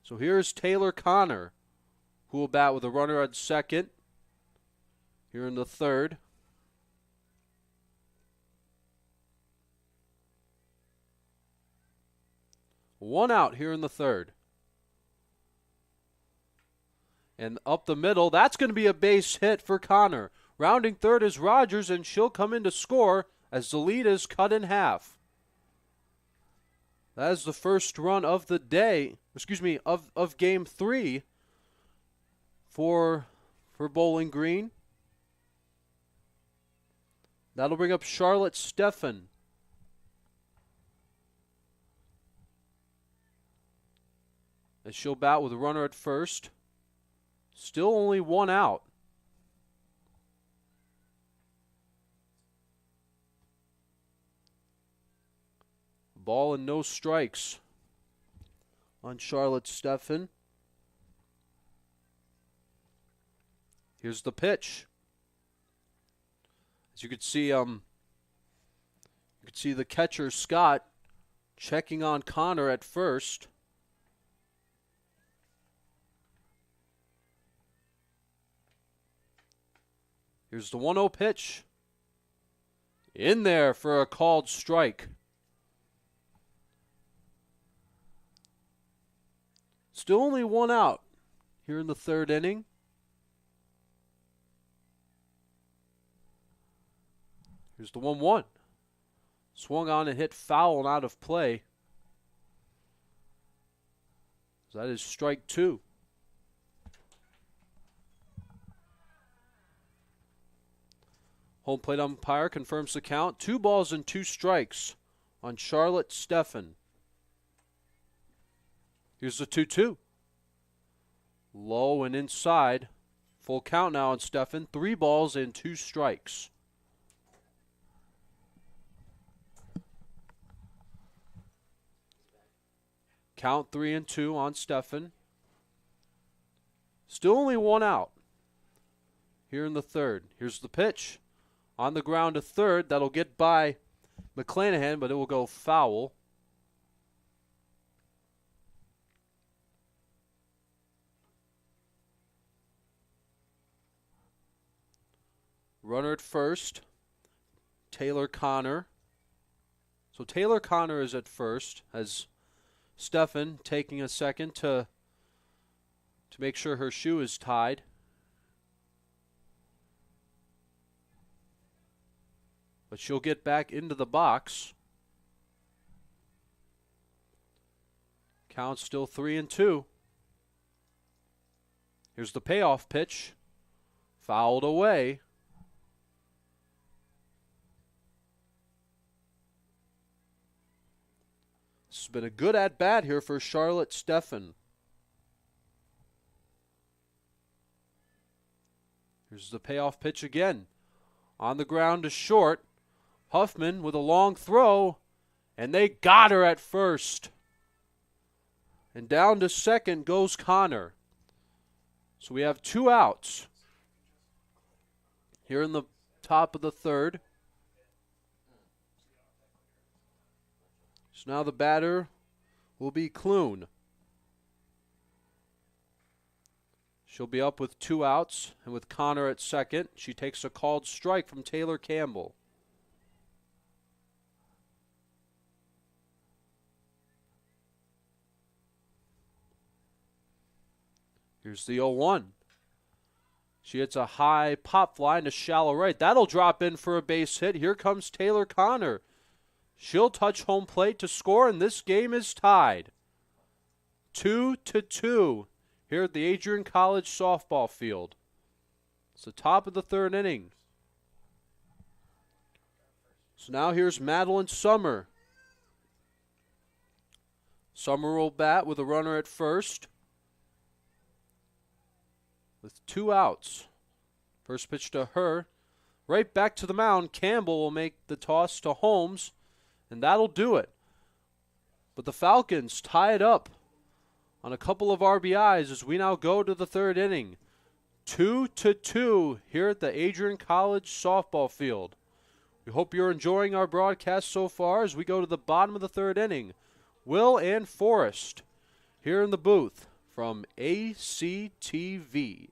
So here's Taylor Connor, who will bat with a runner at second here in the third. One out here in the third. And up the middle, that's going to be a base hit for Connor. Rounding third is Rogers, and she'll come in to score as the lead is cut in half. That is the first run of the day, of game 3 for Bowling Green. That'll bring up Charlotte Steffen. As she'll bat with a runner at first. Still only one out. Ball and no strikes on Charlotte Steffen. Here's the pitch. As you could see, the catcher Scott checking on Connor at first. Here's the 1-0 pitch. In there for a called strike. Still only one out here in the third inning. Here's the 1-1. Swung on and hit foul and out of play. So that is strike 2. Home plate umpire confirms the count. 2 balls and 2 strikes on Charlotte Steffen. Here's the 2-2. Low and inside. Full count now on Steffen. 3 balls and 2 strikes. Count 3-2 on Steffen. Still only one out here in the third. Here's the pitch. On the ground to third. That'll get by McClanahan, but it will go foul. Runner at first. Taylor Connor. So Taylor Connor is at first, as Steffen taking a second to make sure her shoe is tied. But she'll get back into the box. Count still 3-2. Here's the payoff pitch. Fouled away. This has been a good at-bat here for Charlotte Steffen. Here's the payoff pitch again. On the ground to short. Huffman with a long throw, and they got her at first. And down to second goes Connor. So we have 2 outs here in the top of the third. So now the batter will be Clune. She'll be up with 2 outs, and with Connor at second, she takes a called strike from Taylor Campbell. Here's the 0-1. She hits a high pop fly into shallow right. That'll drop in for a base hit. Here comes Taylor Connor. She'll touch home plate to score, and this game is tied. 2-2 here at the Adrian College softball field. It's the top of the third inning. So now here's Madeline Summer. Summer will bat with a runner at first. With 2 outs. First pitch to her. Right back to the mound. Campbell will make the toss to Holmes, and that'll do it. But the Falcons tie it up on a couple of RBIs as we now go to the third inning. 2-2 here at the Adrian College softball field. We hope you're enjoying our broadcast so far as we go to the bottom of the third inning. Will and Forrest here in the booth from ACTV.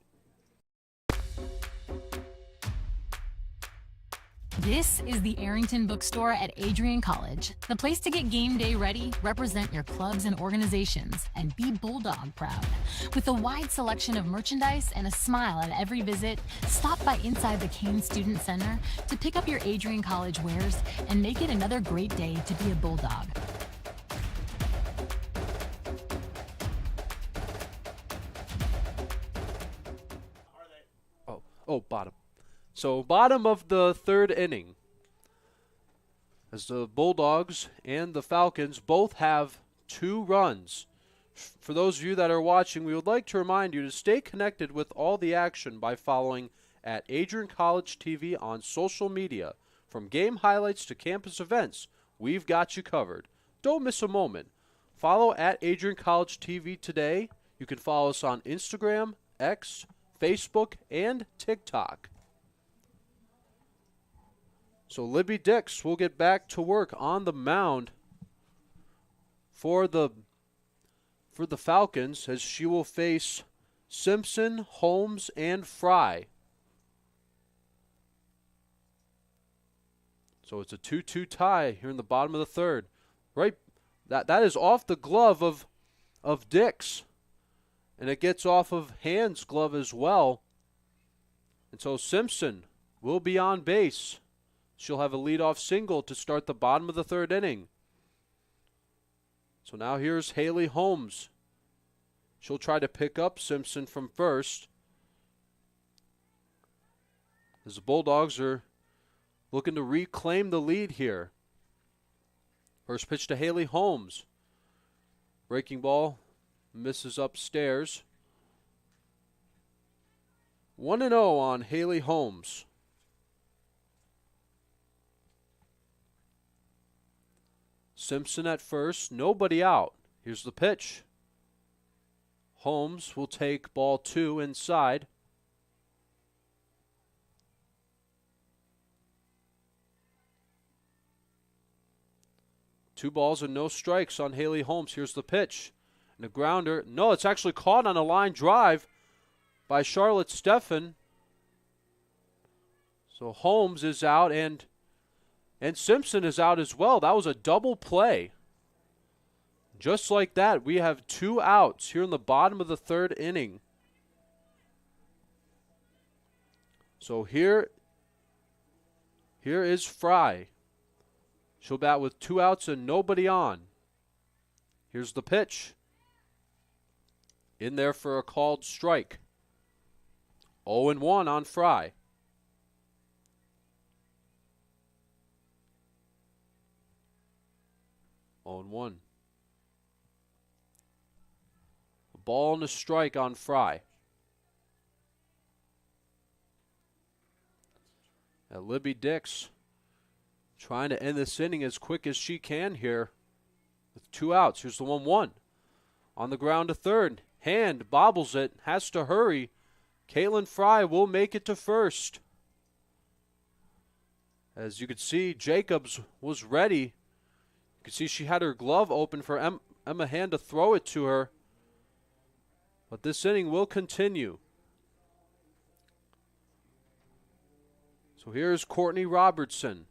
This is the Arrington Bookstore at Adrian College, the place to get game day ready, represent your clubs and organizations, and be Bulldog proud. With a wide selection of merchandise and a smile at every visit, stop by inside the Kane Student Center to pick up your Adrian College wares and make it another great day to be a Bulldog. Bottom. So bottom of the third inning. as the Bulldogs and the Falcons both have 2 runs. For those of you that are watching, we would like to remind you to stay connected with all the action by following at Adrian College TV on social media. From game highlights to campus events, we've got you covered. Don't miss a moment. Follow at Adrian College TV today. You can follow us on Instagram, X, Facebook, and TikTok. So Libby Dix will get back to work on the mound for the Falcons, as she will face Simpson, Holmes, and Fry. So it's a 2-2 tie here in the bottom of the third. Right, that is off the glove of Dix, and it gets off of Hand's glove as well. And so Simpson will be on base. She'll have a leadoff single to start the bottom of the third inning. So now here's Haley Holmes. She'll try to pick up Simpson from first, as the Bulldogs are looking to reclaim the lead here. First pitch to Haley Holmes. Breaking ball misses upstairs. 1-0 on Haley Holmes. Simpson at first, nobody out. Here's the pitch. Holmes will take ball 2 inside. Two balls and no strikes on Haley Holmes. Here's the pitch. And a grounder. No, it's actually caught on a line drive by Charlotte Steffen. So Holmes is out and Simpson is out as well. That was a double play. Just like that, we have 2 outs here in the bottom of the third inning. So here is Fry. She'll bat with 2 outs and nobody on. Here's the pitch. In there for a called strike. 0-1 on Fry. On 1. A ball and a strike on Fry. Now Libby Dix trying to end this inning as quick as she can here with 2 outs. Here's the 1-1. On the ground to third. Hand bobbles it. Has to hurry. Caitlin Fry will make it to first. As you could see, Jacobs was ready. You could see she had her glove open for Emma Hand to throw it to her. But this inning will continue. So here's Courtney Robertson.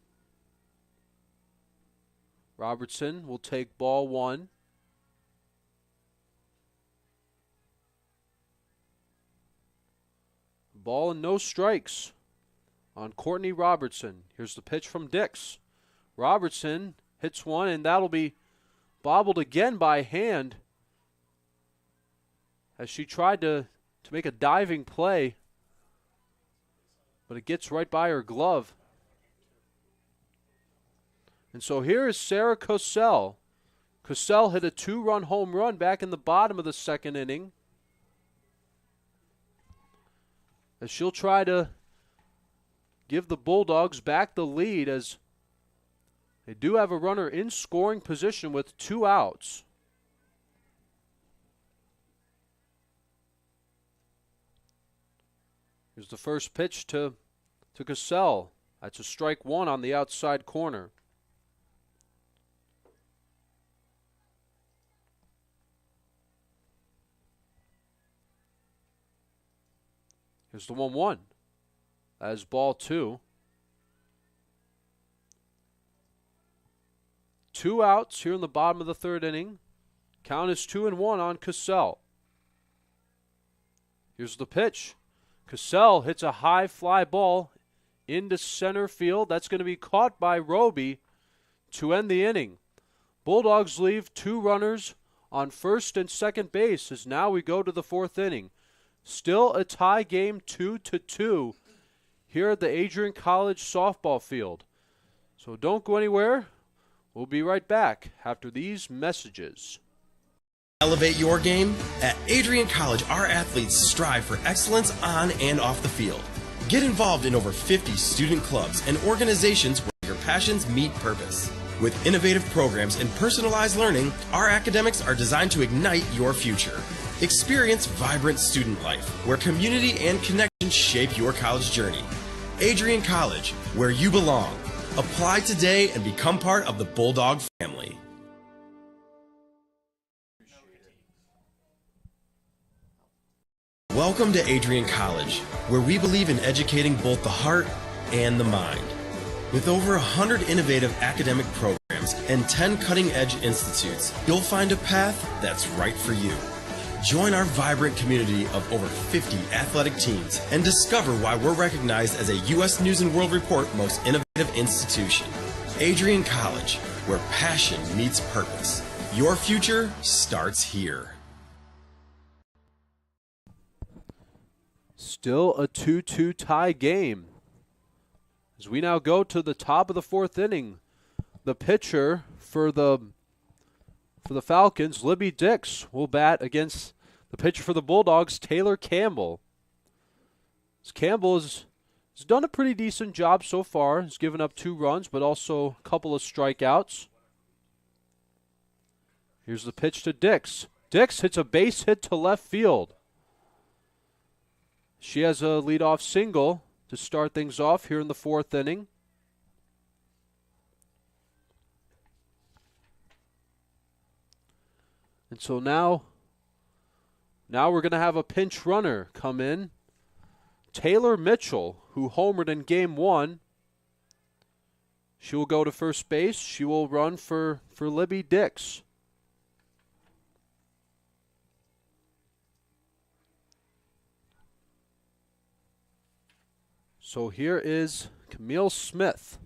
Robertson will take ball 1. Ball and no strikes on Courtney Robertson. Here's the pitch from Dix. Robertson hits one, and that'll be bobbled again by Hand as she tried to make a diving play, but it gets right by her glove. And so here is Sarah Cosell. Cosell hit a 2-run home run back in the bottom of the second inning, as she'll try to give the Bulldogs back the lead, as they do have a runner in scoring position with 2 outs. Here's the first pitch to Cosell. That's a strike 1 on the outside corner. Here's the 1-1. That is ball 2. 2 outs here in the bottom of the third inning. Count is 2-1 on Cosell. Here's the pitch. Cosell hits a high fly ball into center field. That's going to be caught by Roby to end the inning. Bulldogs leave 2 runners on first and second base, as now we go to the 4th inning. Still a tie game, 2-2 here at the Adrian College softball field. So don't go anywhere. We'll be right back after these messages. Elevate your game? At Adrian College, our athletes strive for excellence on and off the field. Get involved in over 50 student clubs and organizations where your passions meet purpose. With innovative programs and personalized learning, our academics are designed to ignite your future. Experience vibrant student life, where community and connection shape your college journey. Adrian College, where you belong. Apply today and become part of the Bulldog family. Welcome to Adrian College, where we believe in educating both the heart and the mind. With over 100 innovative academic programs and 10 cutting-edge institutes, you'll find a path that's right for you. Join our vibrant community of over 50 athletic teams and discover why we're recognized as a U.S. News & World Report Most Innovative Institution. Adrian College, where passion meets purpose. Your future starts here. Still a 2-2 tie game. As we now go to the top of the fourth inning, the pitcher for the Falcons, Libby Dix, will bat against the pitcher for the Bulldogs, Taylor Campbell. Campbell has done a pretty decent job so far. He's given up 2 runs, but also a couple of strikeouts. Here's the pitch to Dix. Dix hits a base hit to left field. She has a leadoff single to start things off here in the fourth inning. And so now we're going to have a pinch runner come in. Taylor Mitchell, who homered in Game 1. She will go to first base. She will run for Libby Dix. So here is Camille Smith.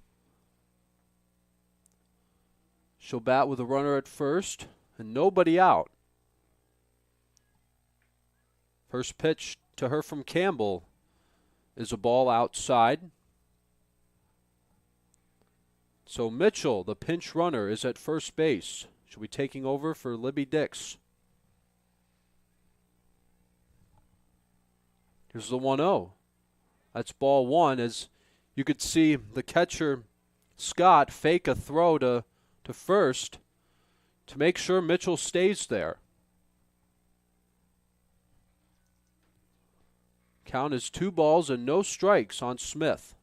She'll bat with a runner at first and nobody out. First pitch to her from Campbell is a ball outside. So Mitchell, the pinch runner, is at first base. She'll be taking over for Libby Dix. Here's the 1-0. That's ball 1. As you could see the catcher, Scott, fake a throw to first to make sure Mitchell stays there. Count is 2 balls and no strikes on Smith.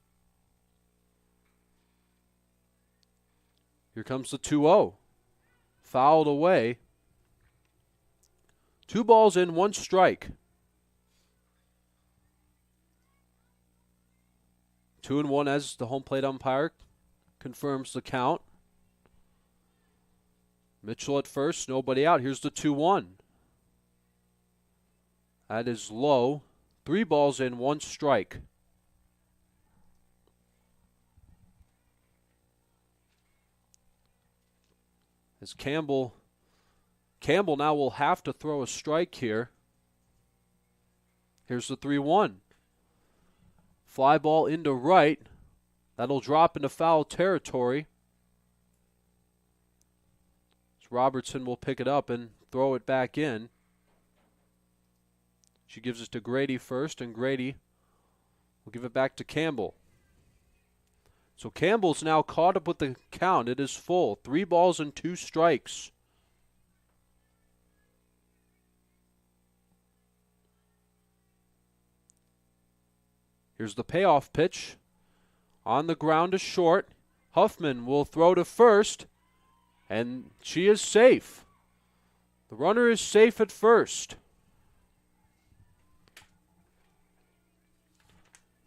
Here comes the 2-0. Fouled away. 2 balls and 1 strike. 2-1 as the home plate umpire confirms the count. Mitchell at first, nobody out. Here's the 2-1. That is low. 3 balls and 1 strike. As Campbell now will have to throw a strike here. Here's the 3-1. Fly ball into right. That'll drop into foul territory. Robertson will pick it up and throw it back in. She gives it to Grady first, and Grady will give it back to Campbell. So Campbell's now caught up with the count. It is full. 3 balls and 2 strikes. Here's the payoff pitch. On the ground to short. Huffman will throw to first, and she is safe. The runner is safe at first.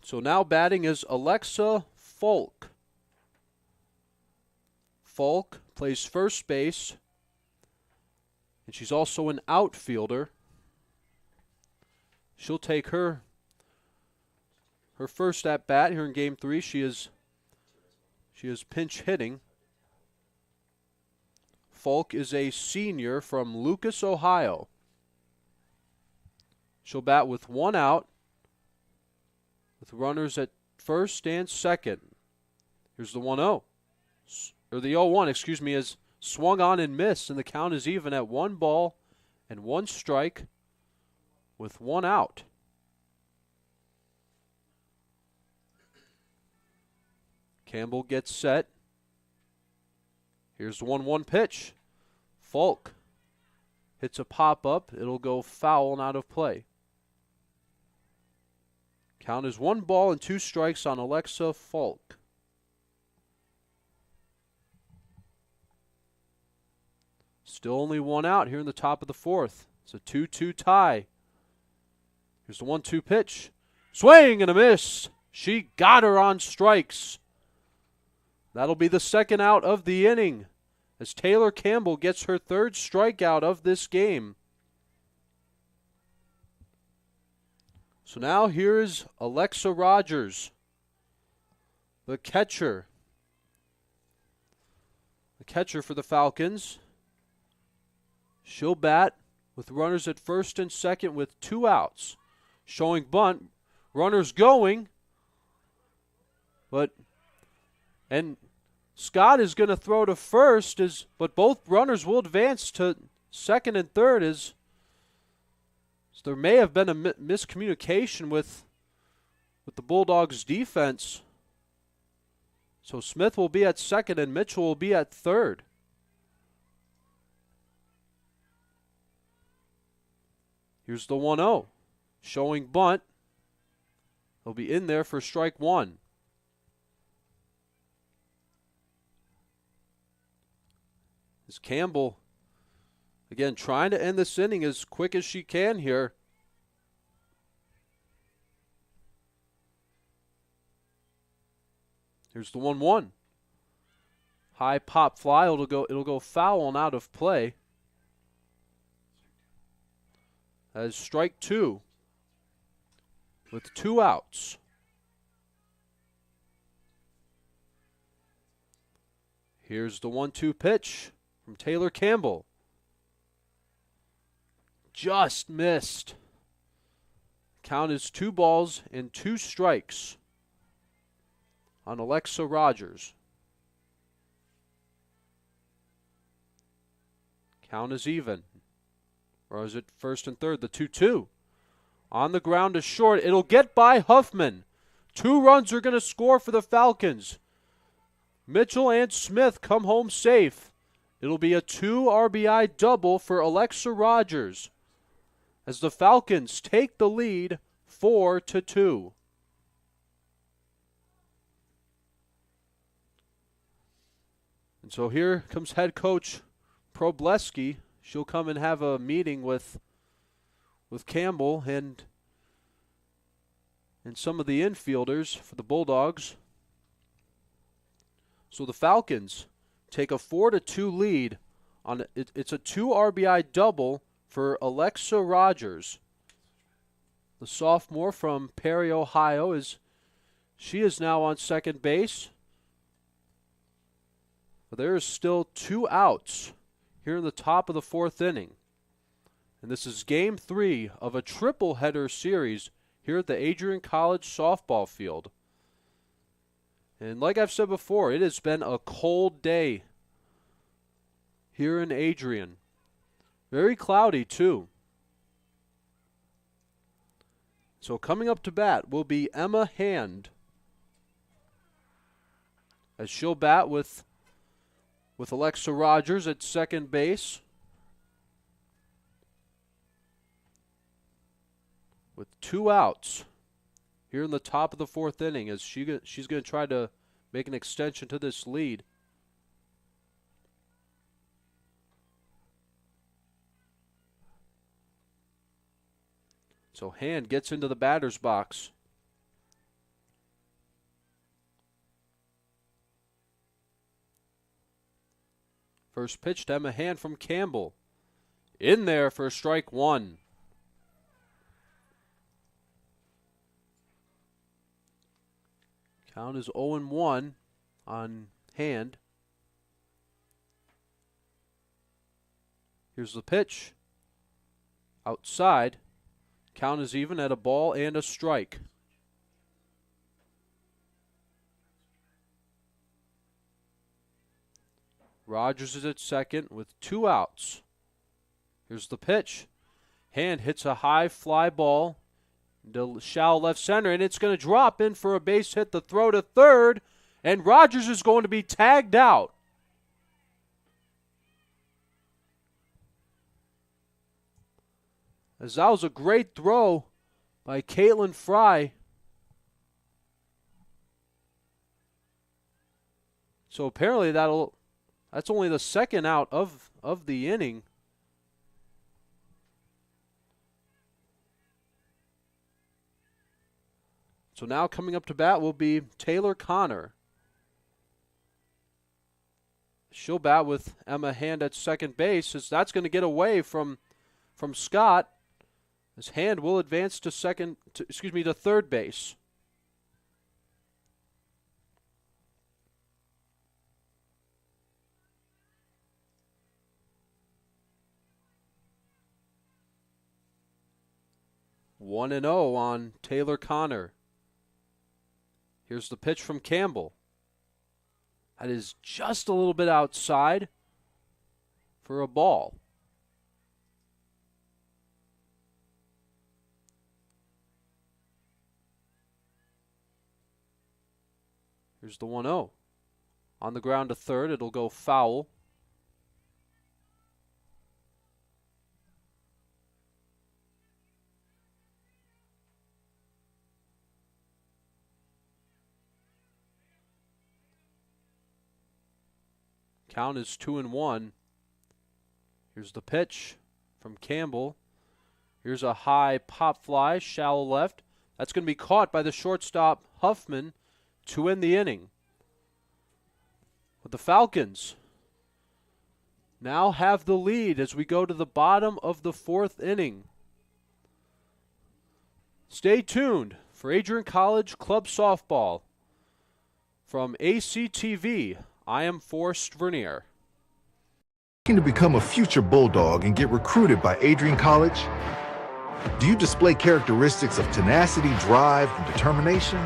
So now batting is Alexa Folk. Folk plays first base, and she's also an outfielder. She'll take her first at bat here in Game 3. She is pinch hitting. Folk is a senior from Lucas, Ohio. She'll bat with 1 out, with runners at first and second. Here's the 1-0. or the 0-1, excuse me, is swung on and missed, and the count is even at 1 ball and 1 strike with 1 out. Campbell gets set. Here's the 1-1 pitch. Falk hits a pop-up. It'll go foul and out of play. Count is 1 ball and 2 strikes on Alexa Falk. Still only 1 out here in the top of the 4th. It's a 2-2 tie. Here's the 1-2 pitch. Swing and a miss. She got her on strikes. That'll be the 2nd out of the inning as Taylor Campbell gets her 3rd strikeout of this game. So now here's Alexa Rogers, the catcher. The catcher for the Falcons. She'll bat with runners at 1st and 2nd with 2 outs. Showing bunt, runners going, and Scott is going to throw to 1st, but both runners will advance to 2nd and 3rd as there may have been a miscommunication with the Bulldogs defense. So Smith will be at 2nd and Mitchell will be at 3rd. Here's the 1-0. Showing bunt. He'll be in there for strike 1. As Campbell, again, trying to end this inning as quick as she can here. Here's the 1-1. High pop fly. It'll go foul and out of play. As strike 2 with 2 outs. Here's the 1-2 pitch from Taylor Campbell. Just missed. Count is 2 balls and 2 strikes on Alexa Rogers. Count is even. Or is it 1st and 3rd? The 2-2. On the ground to short. It'll get by Huffman. 2 runs are going to score for the Falcons. Mitchell and Smith come home safe. It'll be a 2 RBI double for Alexa Rogers as the Falcons take the lead 4-2. And so here comes head coach Probleski. She'll come and have a meeting with Campbell and some of the infielders for the Bulldogs. So the Falcons take a 4-2 lead on it. It's a 2 RBI double for Alexa Rogers, the sophomore from Perry, Ohio. She is now on 2nd base. But there is still 2 outs here in the top of the 4th inning. And this is Game 3 of a triple-header series here at the Adrian College softball field. And like I've said before, it has been a cold day here in Adrian. Very cloudy, too. So coming up to bat will be Emma Hand, as she'll bat with Alexa Rogers at 2nd base. With 2 outs here in the top of the 4th inning as she's going to try to make an extension to this lead. So Hand gets into the batter's box. First pitch to Emma Hand from Campbell. In there for strike 1. Count is 0-1 on Hand. Here's the pitch. Outside. Count is even at a ball and a strike. Rogers is at second with 2 outs. Here's the pitch. Hand hits a high fly ball to shallow left center, and it's going to drop in for a base hit. The throw to third, and Rogers is going to be tagged out. As that was a great throw by Caitlin Fry. So apparently that's only the second out of the inning. So now coming up to bat will be Taylor Connor. She'll bat with Emma Hand at second base, as that's going to get away from Scott. His Hand will advance to third base. One and 0 on Taylor Connor. Here's the pitch from Campbell. That is just a little bit outside for a ball. Here's the 1-0. On the ground to third, it'll go foul. Count is 2-1. Here's the pitch from Campbell. Here's a high pop fly, shallow left. That's going to be caught by the shortstop Huffman to end the inning. But the Falcons now have the lead as we go to the bottom of the 4th inning. Stay tuned for Adrian College Club Softball. From ACTV, I am Forrest Vernier. Looking to become a future Bulldog and get recruited by Adrian College? Do you display characteristics of tenacity, drive, and determination?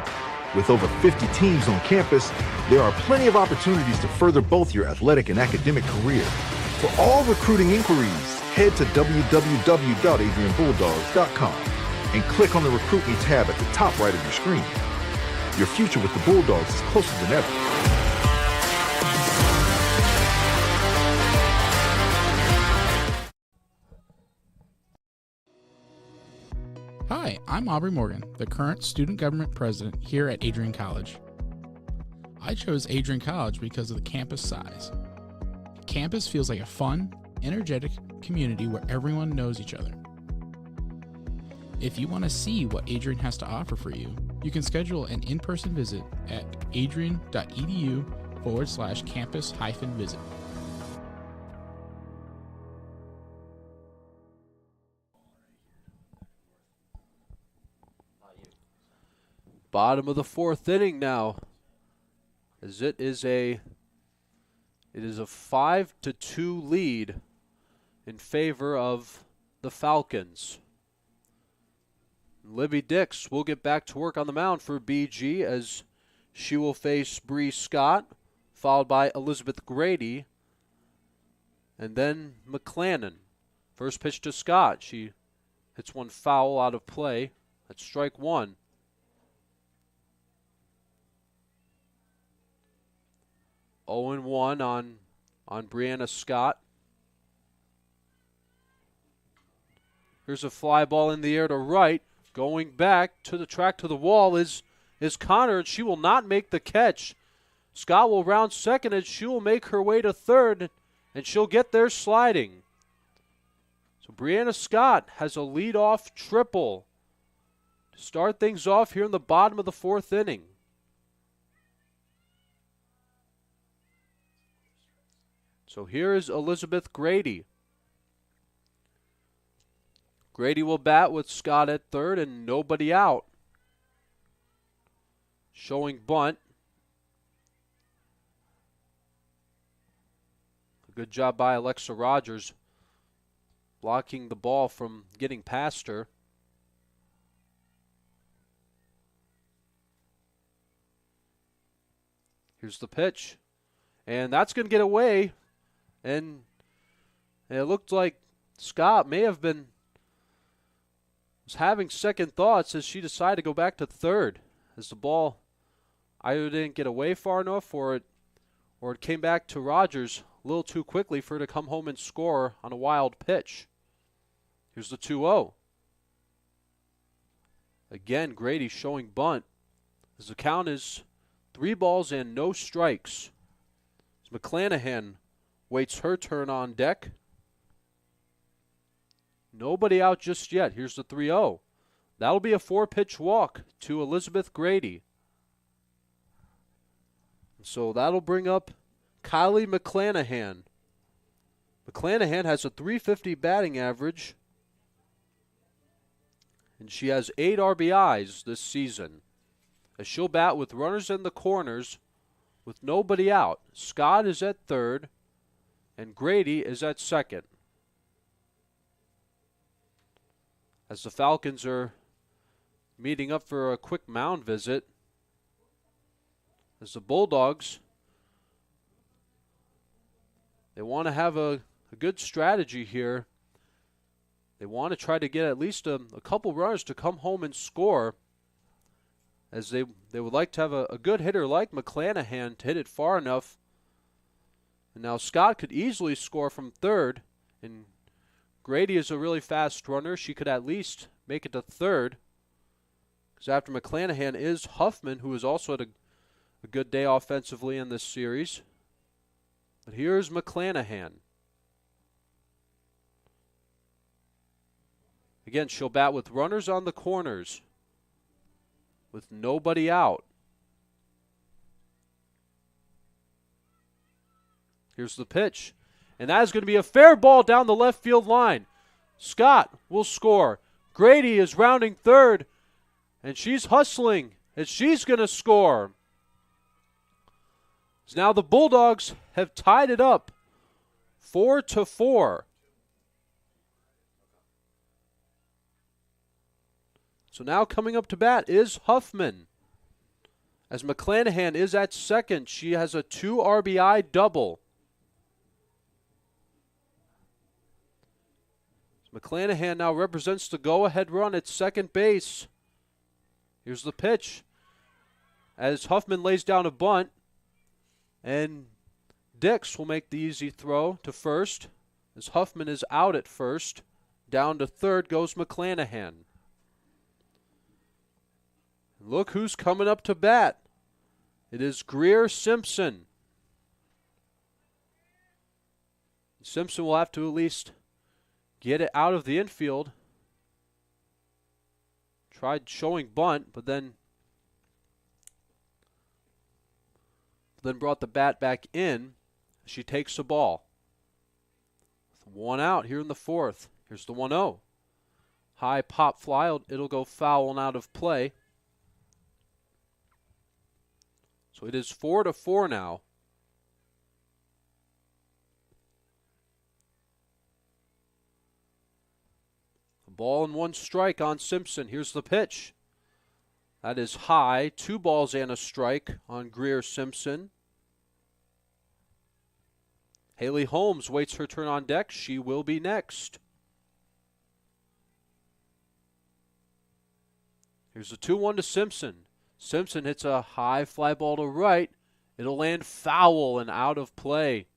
With over 50 teams on campus, there are plenty of opportunities to further both your athletic and academic career. For all recruiting inquiries, head to www.adrianbulldogs.com and click on the Recruit Me tab at the top right of your screen. Your future with the Bulldogs is closer than ever. Hi, I'm Aubrey Morgan, the current student government president here at Adrian College. I chose Adrian College because of the campus size. Campus feels like a fun, energetic community where everyone knows each other. If you want to see what Adrian has to offer for you, you can schedule an in-person visit at adrian.edu/campus-visit. Bottom of the 4th inning now, as it is a 5-2 lead in favor of the Falcons. Libby Dix will get back to work on the mound for BG as she will face Bree Scott, followed by Elizabeth Grady, and then McClannon. First pitch to Scott. She hits one foul out of play. That's strike 1. Oh and 1 on Brianna Scott. Here's a fly ball in the air to right. Going back to the track to the wall is Connor, and she will not make the catch. Scott will round second, and she will make her way to third, and she'll get there sliding. So Brianna Scott has a leadoff triple to start things off here in the bottom of the 4th inning. So here is Elizabeth Grady. Grady will bat with Scott at third and nobody out. Showing bunt. A good job by Alexa Rogers blocking the ball from getting past her. Here's the pitch. And that's going to get away And it looked like Scott may have was having second thoughts as she decided to go back to third, as the ball either didn't get away far enough or it came back to Rogers a little too quickly for her to come home and score on a wild pitch. Here's the 2-0. Again, Grady showing bunt as the count is 3 balls and no strikes. As McClanahan waits her turn on deck. Nobody out just yet. Here's the 3-0. That'll be a 4-pitch walk to Elizabeth Grady. So that'll bring up Kylie McClanahan. McClanahan has a .350 batting average, and she has 8 RBIs this season. As she'll bat with runners in the corners with nobody out. Scott is at third, and Grady is at second. As the Falcons are meeting up for a quick mound visit, as the Bulldogs, they want to have a good strategy here. They want to try to get at least a couple runners to come home and score, as they would like to have a good hitter like McClanahan to hit it far enough. And now Scott could easily score from third, and Grady is a really fast runner. She could at least make it to third, because after McClanahan is Huffman, who has also had a good day offensively in this series. But here's McClanahan. Again, she'll bat with runners on the corners with nobody out. Here's the pitch. And that is going to be a fair ball down the left field line. Scott will score. Grady is rounding third, and she's hustling as she's going to score. So now the Bulldogs have tied it up 4-4. So now coming up to bat is Huffman. As McClanahan is at second, she has a 2 RBI double. McClanahan now represents the go-ahead run at second base. Here's the pitch. As Huffman lays down a bunt, and Dix will make the easy throw to first. As Huffman is out at first, down to third goes McClanahan. Look who's coming up to bat. It is Greer Simpson. Simpson will have to at least get it out of the infield. Tried showing bunt, but then brought the bat back in. She takes the ball. With 1 out here in the 4th. Here's the 1-0. High pop fly. It'll go foul and out of play. So it is 4-4 now. A ball and 1 strike on Simpson. Here's the pitch. That is high. 2 balls and a strike on Greer Simpson. Haley Holmes waits her turn on deck. She will be next. Here's the 2-1 to Simpson. Simpson hits a high fly ball to right. It'll land foul and out of play.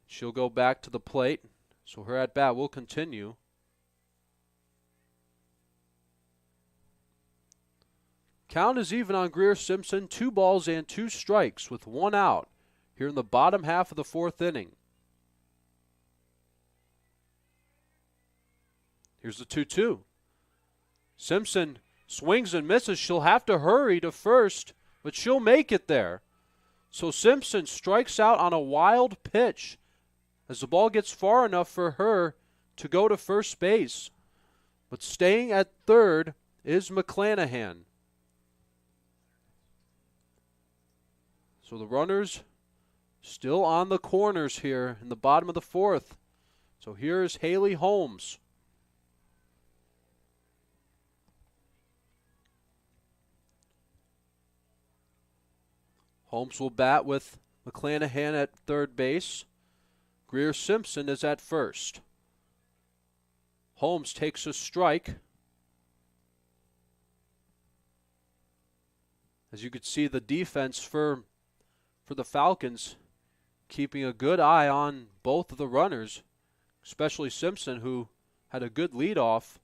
She'll go back to the plate, so her at-bat will continue. Count is even on Greer Simpson. 2 balls and 2 strikes with 1 out here in the bottom half of the 4th inning. Here's the 2-2. Simpson swings and misses. She'll have to hurry to first, but she'll make it there. So Simpson strikes out on a wild pitch as the ball gets far enough for her to go to first base. But staying at third is McClanahan. So the runners still on the corners here in the bottom of the 4th. So here's Haley Holmes. Holmes will bat with McClanahan at third base. Greer Simpson is at first. Holmes takes a strike. As you could see, the defense for the Falcons keeping a good eye on both of the runners, especially Simpson, who had a good leadoff.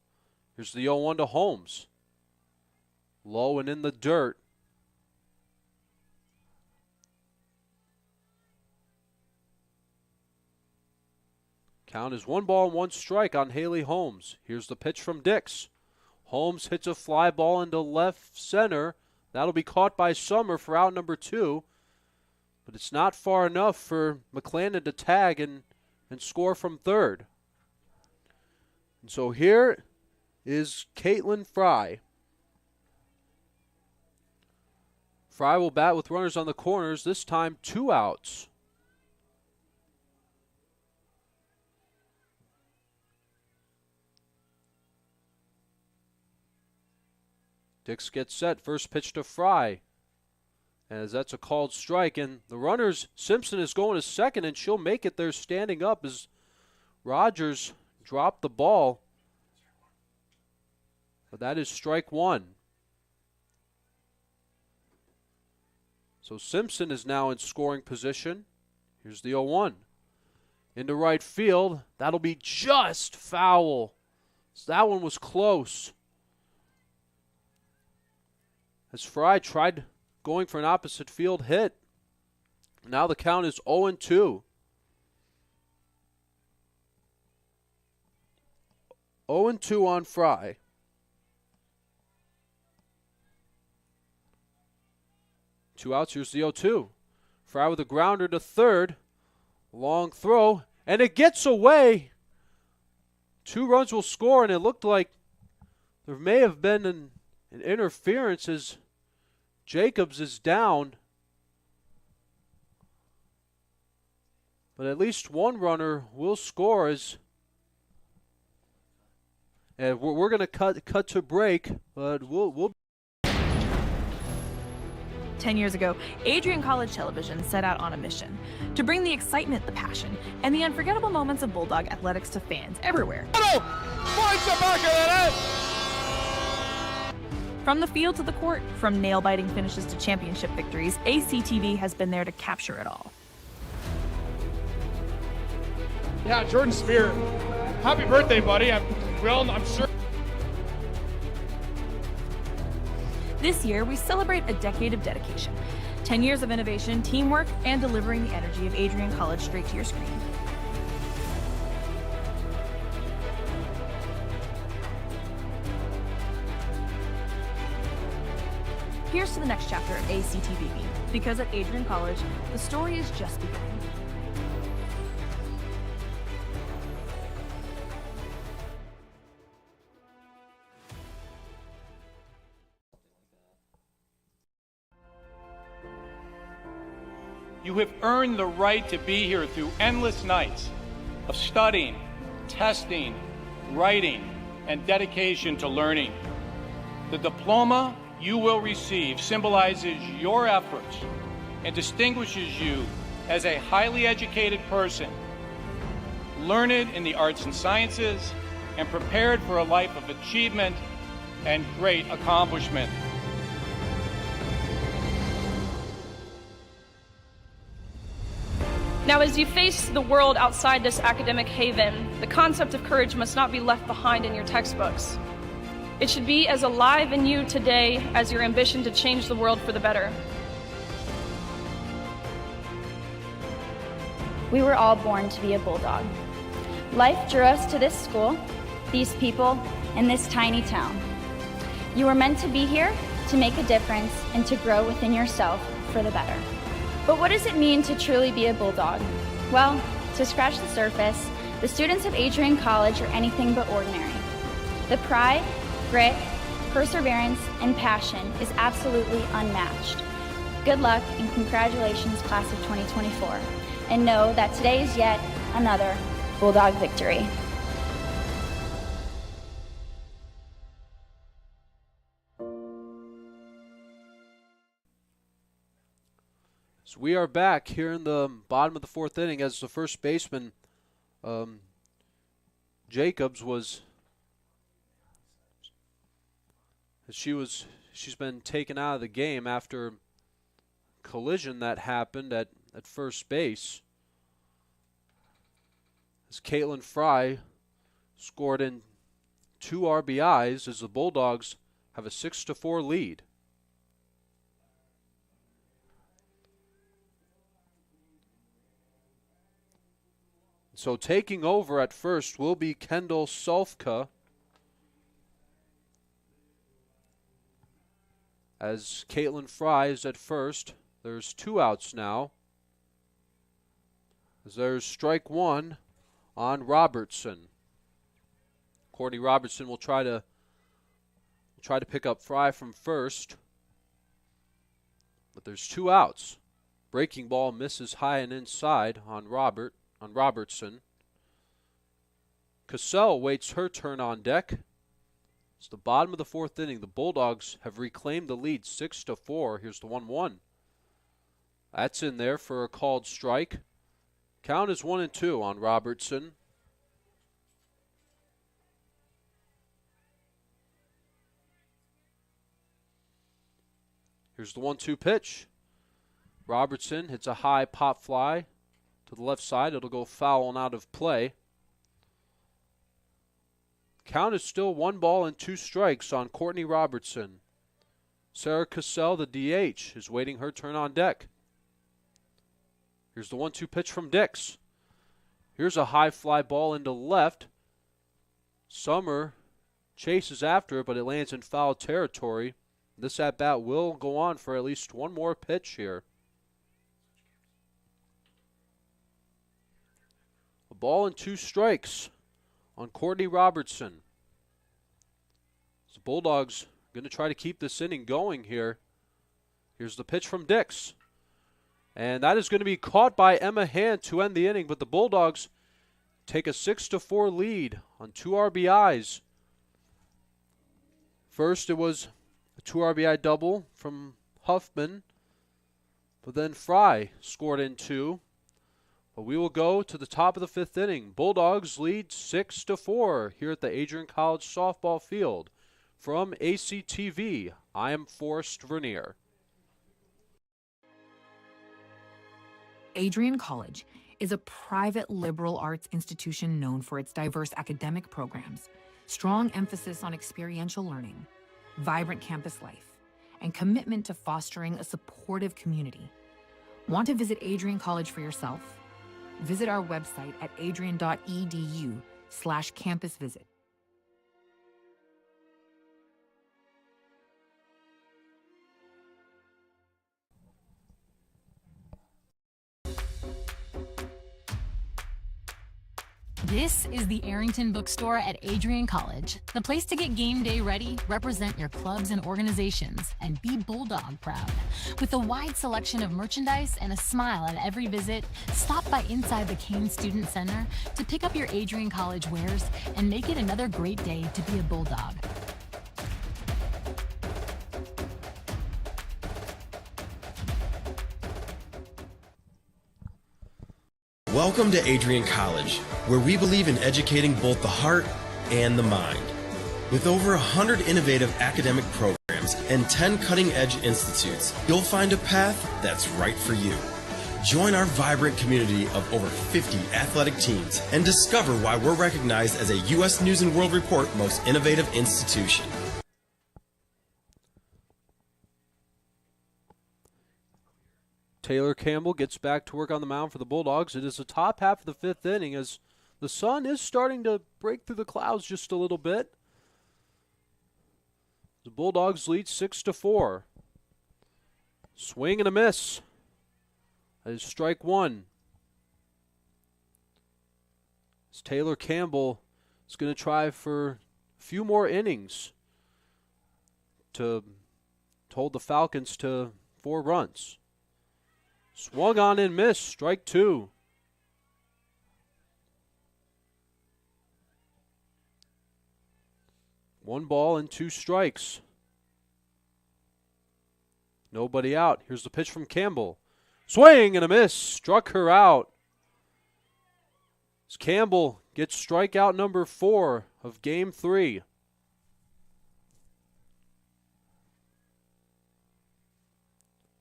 Here's the 0-1 to Holmes. Low and in the dirt. Count is 1 ball and 1 strike on Haley Holmes. Here's the pitch from Dix. Holmes hits a fly ball into left center. That'll be caught by Summer for out number 2. But it's not far enough for McClanahan to tag and score from third. And so here is Caitlin Fry. Fry will bat with runners on the corners, this time 2 outs. Dix gets set, first pitch to Fry, as that's a called strike. And the runners, Simpson is going to second, and she'll make it there standing up as Rogers dropped the ball. But that is strike 1. So Simpson is now in scoring position. Here's the 0-1. Into right field. That'll be just foul. So that one was close. As Fry tried going for an opposite field hit. Now the count is 0-2. 0-2 on Fry. Two outs, here's the 0-2. Fry with a grounder to third. Long throw, and it gets away. 2 runs will score, and it looked like there may have been an interference as Jacobs is down. But at least one runner will score and we're going to cut to break, but we'll 10 years ago, Adrian College Television set out on a mission to bring the excitement, the passion, and the unforgettable moments of Bulldog athletics to fans everywhere. From the field to the court, from nail-biting finishes to championship victories, ACTV has been there to capture it all. Yeah, Jordan Spear, happy birthday, buddy. I'm sure. This year, we celebrate a decade of dedication, 10 years of innovation, teamwork, and delivering the energy of Adrian College straight to your screen. Here's to the next chapter of ACTV, because at Adrian College, the story is just beginning. You have earned the right to be here through endless nights of studying, testing, writing, and dedication to learning. The diploma you will receive symbolizes your efforts and distinguishes you as a highly educated person, learned in the arts and sciences, and prepared for a life of achievement and great accomplishment. Now, as you face the world outside this academic haven, the concept of courage must not be left behind in your textbooks. It should be as alive in you today as your ambition to change the world for the better. We were all born to be a Bulldog. Life drew us to this school, these people, and this tiny town. You were meant to be here to make a difference and to grow within yourself for the better. But what does it mean to truly be a Bulldog? Well, to scratch the surface, the students of Adrian College are anything but ordinary. The pride, grit, perseverance, and passion is absolutely unmatched. Good luck and congratulations, class of 2024. And know that today is yet another Bulldog victory. So we are back here in the bottom of the fourth inning as the first baseman, Jacobs, she's been taken out of the game after a collision that happened at first base. As Caitlin Fry scored in 2 RBIs as the Bulldogs have a 6-4 lead. So taking over at first will be Kendall Solfka, as Caitlin Fry is at first. There's 2 outs now, as there's strike 1 on Robertson. Courtney Robertson will try to pick up Fry from first, but there's 2 outs. Breaking ball misses high and inside on Robertson. Cassell waits her turn on deck. It's the bottom of the fourth inning. The Bulldogs have reclaimed the lead 6-4. Here's the 1-1. That's in there for a called strike. Count is 1-2 on Robertson. Here's the 1-2 pitch. Robertson hits a high pop fly to the left side. It'll go foul and out of play. Count is still 1-2 strikes on Courtney Robertson. Sarah Cassell, the DH, is waiting her turn on deck. Here's the 1-2 pitch from Dix. Here's a high fly ball into left. Summer chases after it, but it lands in foul territory. This at-bat will go on for at least one more pitch here. A ball and 2 strikes on Courtney Robertson. The Bulldogs going to try to keep this inning going here. Here's the pitch from Dix. And that is going to be caught by Emma Hand to end the inning, but the Bulldogs take a 6-4 lead on 2 RBIs. First, it was a 2 RBI double from Huffman, but then Fry scored in 2. But we will go to the top of the 5th inning. Bulldogs lead 6-4 here at the Adrian College softball field. From ACTV, I am Forrest Vernier. Adrian College is a private liberal arts institution known for its diverse academic programs, strong emphasis on experiential learning, vibrant campus life, and commitment to fostering a supportive community. Want to visit Adrian College for yourself? Visit our website at adrian.edu/campusvisit. This is the Arrington Bookstore at Adrian College, the place to get game day ready, represent your clubs and organizations, and be Bulldog proud. With a wide selection of merchandise and a smile at every visit, stop by inside the Kane Student Center to pick up your Adrian College wares and make it another great day to be a Bulldog. Welcome to Adrian College, where we believe in educating both the heart and the mind. With over 100 innovative academic programs and 10 cutting-edge institutes, you'll find a path that's right for you. Join our vibrant community of over 50 athletic teams and discover why we're recognized as a U.S. News & World Report Most Innovative Institution. Taylor Campbell gets back to work on the mound for the Bulldogs. It is the top half of the 5th inning as the sun is starting to break through the clouds just a little bit. The Bulldogs lead 6-4. Swing and a miss. That is strike 1. As Taylor Campbell is going to try for a few more innings to hold the Falcons to 4 runs. Swung on and missed, strike 2. One ball and 2 strikes. Nobody out. Here's the pitch from Campbell. Swing and a miss. Struck her out. As Campbell gets strikeout number 4 of Game 3.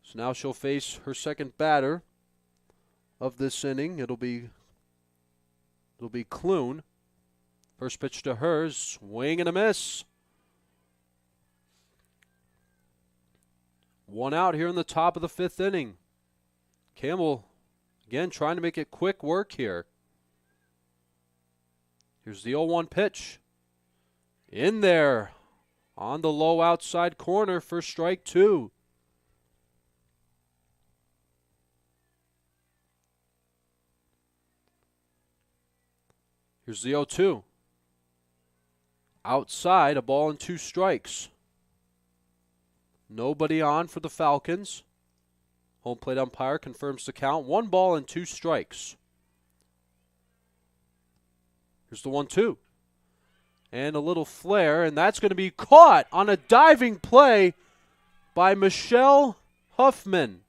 So now she'll face her second batter of this inning. It'll be Clune. First pitch to her, swing and a miss. 1 out here in the top of the 5th inning. Campbell, again, trying to make it quick work here. Here's the 0-1 pitch. In there on the low outside corner for strike 2. Here's the 0-2. Outside, a ball and 2 strikes. Nobody on for the Falcons. Home plate umpire confirms the count. 1 ball and 2 strikes. Here's the 1-2. And a little flare, and that's going to be caught on a diving play by Michelle Huffman.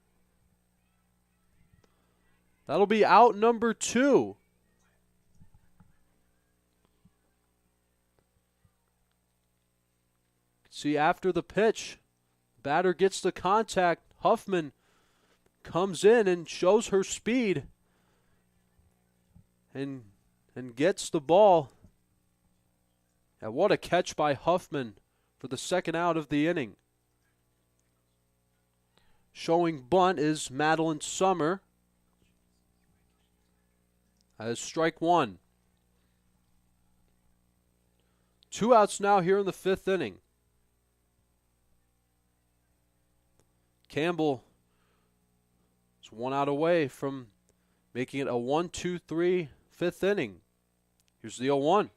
That'll be out number 2. See, after the pitch, batter gets the contact. Huffman comes in and shows her speed and gets the ball. And what a catch by Huffman for the second out of the inning. Showing bunt is Madeline Summer as strike 1. 2 outs now here in the 5th inning. Campbell is 1 out away from making it a 1-2-3 5th inning. Here's the 0-1.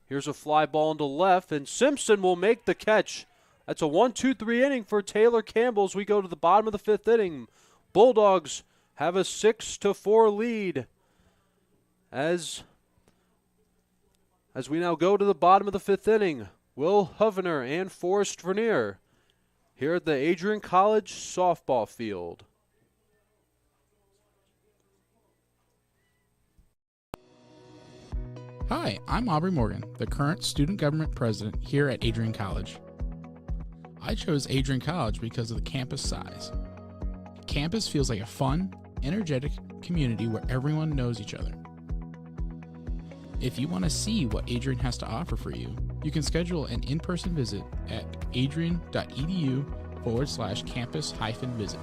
Here's a fly ball into left, and Simpson will make the catch. That's a 1-2-3 inning for Taylor Campbell as we go to the bottom of the 5th inning. Bulldogs have a 6-4 lead as we now go to the bottom of the 5th inning. Will Hovner and Forrest Vernier here at the Adrian College softball field. Hi, I'm Aubrey Morgan, the current student government president here at Adrian College. I chose Adrian College because of the campus size. Campus feels like a fun, energetic community where everyone knows each other. If you want to see what Adrian has to offer for you, you can schedule an in-person visit at adrian.edu/campus-visit.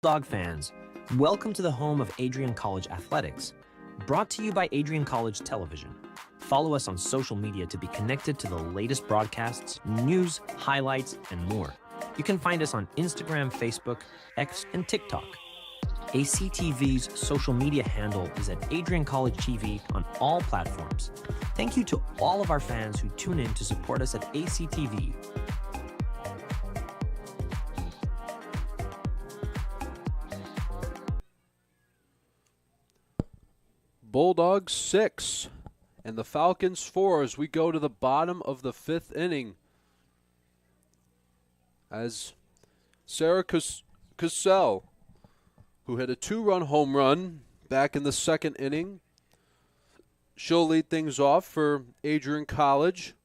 Bulldog fans, welcome to the home of Adrian College Athletics, brought to you by Adrian College Television. Follow us on social media to be connected to the latest broadcasts, news, highlights, and more. You can find us on Instagram, Facebook, X, and TikTok. ACTV's social media handle is at Adrian College TV on all platforms. Thank you to all of our fans who tune in to support us at ACTV. Bulldogs 6 and the Falcons 4 as we go to the bottom of the 5th inning. As Sarah Cassell, who hit a 2-run home run back in the 2nd inning, she'll lead things off for Adrian College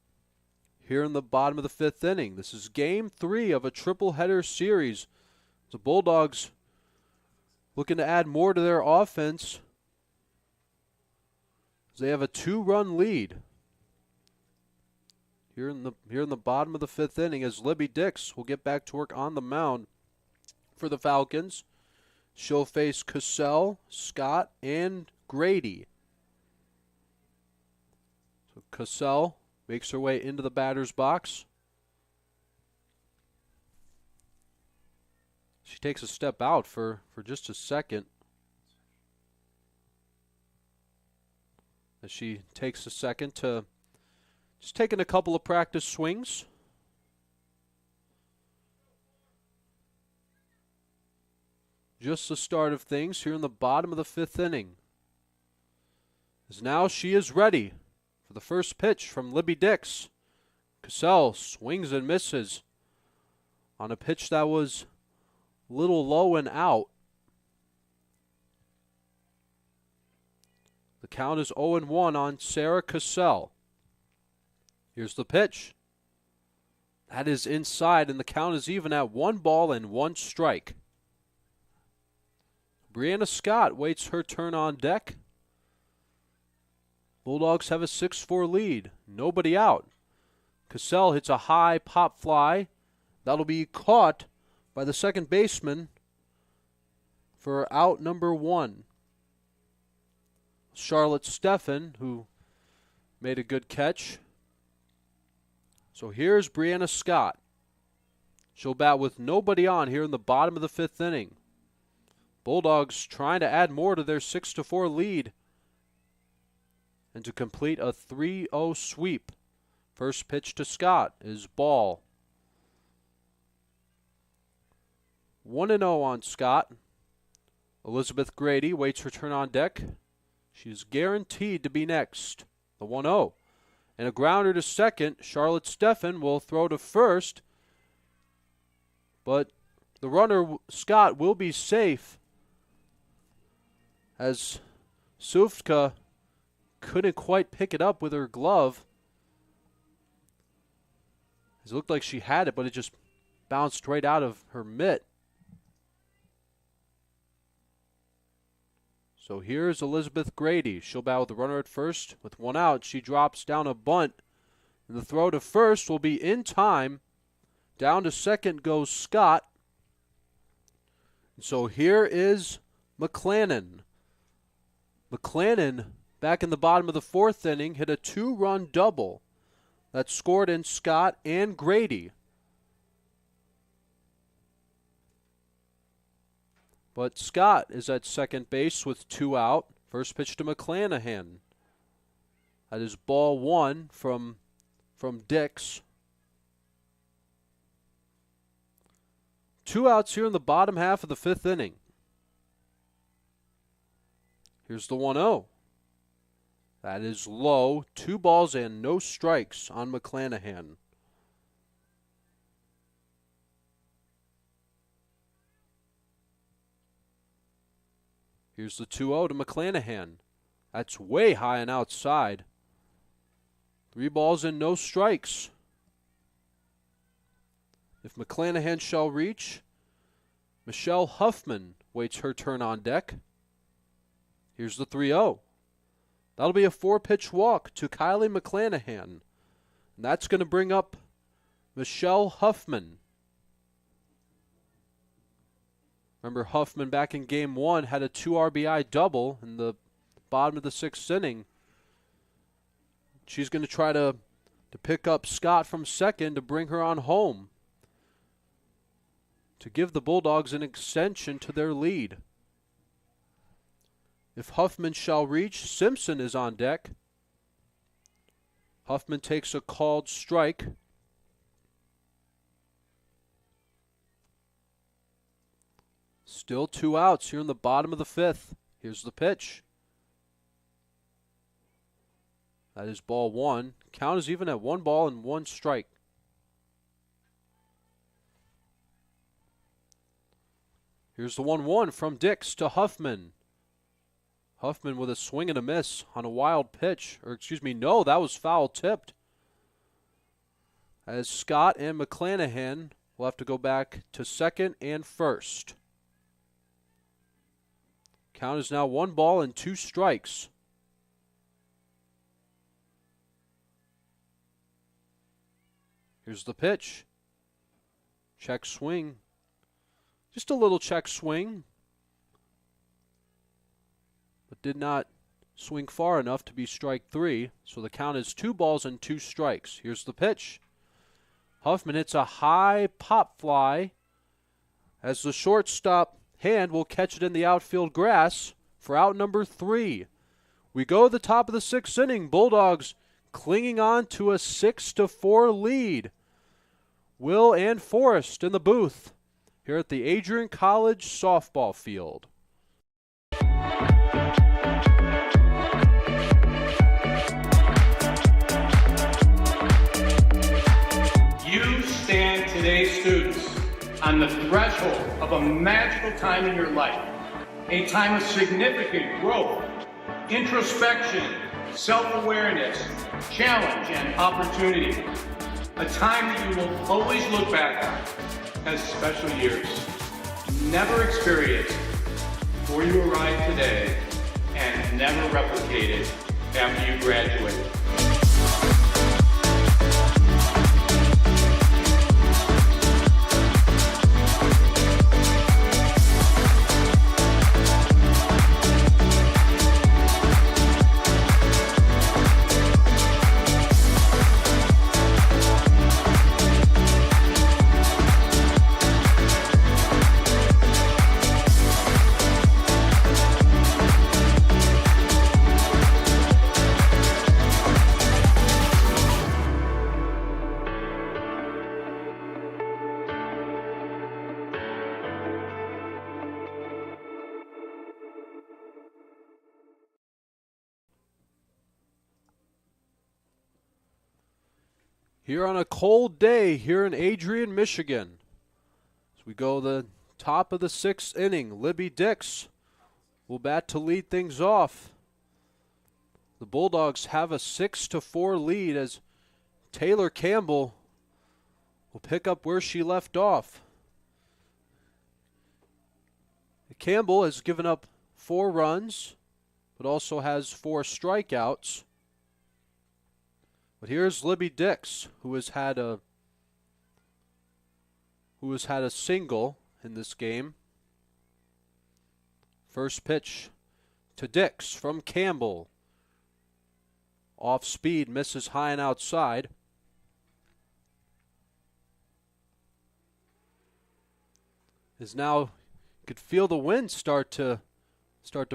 here in the bottom of the 5th inning. This is Game 3 of a triple-header series. The Bulldogs looking to add more to their offense. They have a 2-run lead here in the bottom of the 5th inning as Libby Dix will get back to work on the mound for the Falcons. She'll face Cassell, Scott, and Grady. So Cassell makes her way into the batter's box. She takes a step out for just a second. As she takes a second to just taking a couple of practice swings. Just the start of things here in the bottom of the 5th inning. As now she is ready for the first pitch from Libby Dix. Cassell swings and misses on a pitch that was a little low and out. The count is 0-1 on Sarah Cassell. Here's the pitch. That is inside, and the count is even at 1 ball and 1 strike. Brianna Scott waits her turn on deck. Bulldogs have a 6-4 lead. Nobody out. Cassell hits a high pop fly. That'll be caught by the second baseman for out number 1. Charlotte Steffen, who made a good catch. So here's Brianna Scott. She'll bat with nobody on here in the bottom of the 5th inning. Bulldogs trying to add more to their 6-4 lead and to complete a 3-0 sweep. First pitch to Scott is ball. 1-0 on Scott. Elizabeth Grady waits her turn on deck. She's guaranteed to be next. The 1-0. And a grounder to second. Charlotte Steffen will throw to first. But the runner, Scott, will be safe as Sufka couldn't quite pick it up with her glove. It looked like she had it, but it just bounced right out of her mitt. So here's Elizabeth Grady. She'll bat with the runner at first. With 1 out, she drops down a bunt. And the throw to first will be in time. Down to second goes Scott. And so here is McClannon. McClannon, back in the bottom of the 4th inning, hit a 2-run double that scored in Scott and Grady. But Scott is at second base with 2 out. First pitch to McClanahan. That is ball 1 from Dix. 2 outs here in the bottom half of the 5th inning. Here's the 1-0. That is low. 2 balls and no strikes on McClanahan. Here's the 2-0 to McClanahan. That's way high and outside. 3 balls and no strikes. If McClanahan shall reach, Michelle Huffman waits her turn on deck. Here's the 3-0. That'll be a 4-pitch walk to Kylie McClanahan. And that's going to bring up Michelle Huffman. Remember, Huffman back in Game 1 had a 2 RBI double in the bottom of the 6th inning. She's going to try to pick up Scott from second to bring her on home, to give the Bulldogs an extension to their lead. If Huffman shall reach, Simpson is on deck. Huffman takes a called strike. Still 2 outs here in the bottom of the 5th. Here's the pitch. That is ball 1. Count is even at 1 ball and 1 strike. Here's the 1-1 from Dix to Huffman. Huffman with a swing and a miss on a wild pitch. Or excuse me, no, that was foul tipped. As Scott and McClanahan will have to go back to second and first. Count is now 1 ball and 2 strikes. Here's the pitch. Check swing. Just a little check swing. But did not swing far enough to be strike 3. So the count is 2 balls and 2 strikes. Here's the pitch. Huffman hits a high pop fly as the shortstop hand will catch it in the outfield grass for out number 3. We go to the top of the 6th inning. Bulldogs clinging on to a 6-4 lead. Will and Forrest in the booth here at the Adrian College softball field. students, on the threshold of a magical time in your life, a time of significant growth, introspection, self-awareness, challenge, and opportunity. A time that you will always look back on as special years. Never experienced before you arrive today, and never replicated after you graduate. Here on a cold day here in Adrian, Michigan. As we go the top of the 6th inning, Libby Dix will bat to lead things off. The Bulldogs have a 6-4 lead as Taylor Campbell will pick up where she left off. Campbell has given up 4 runs, but also has 4 strikeouts. But here's Libby Dix, who has had a single in this game. First pitch to Dix from Campbell. Off speed, misses high and outside. Is now, you could feel the wind start to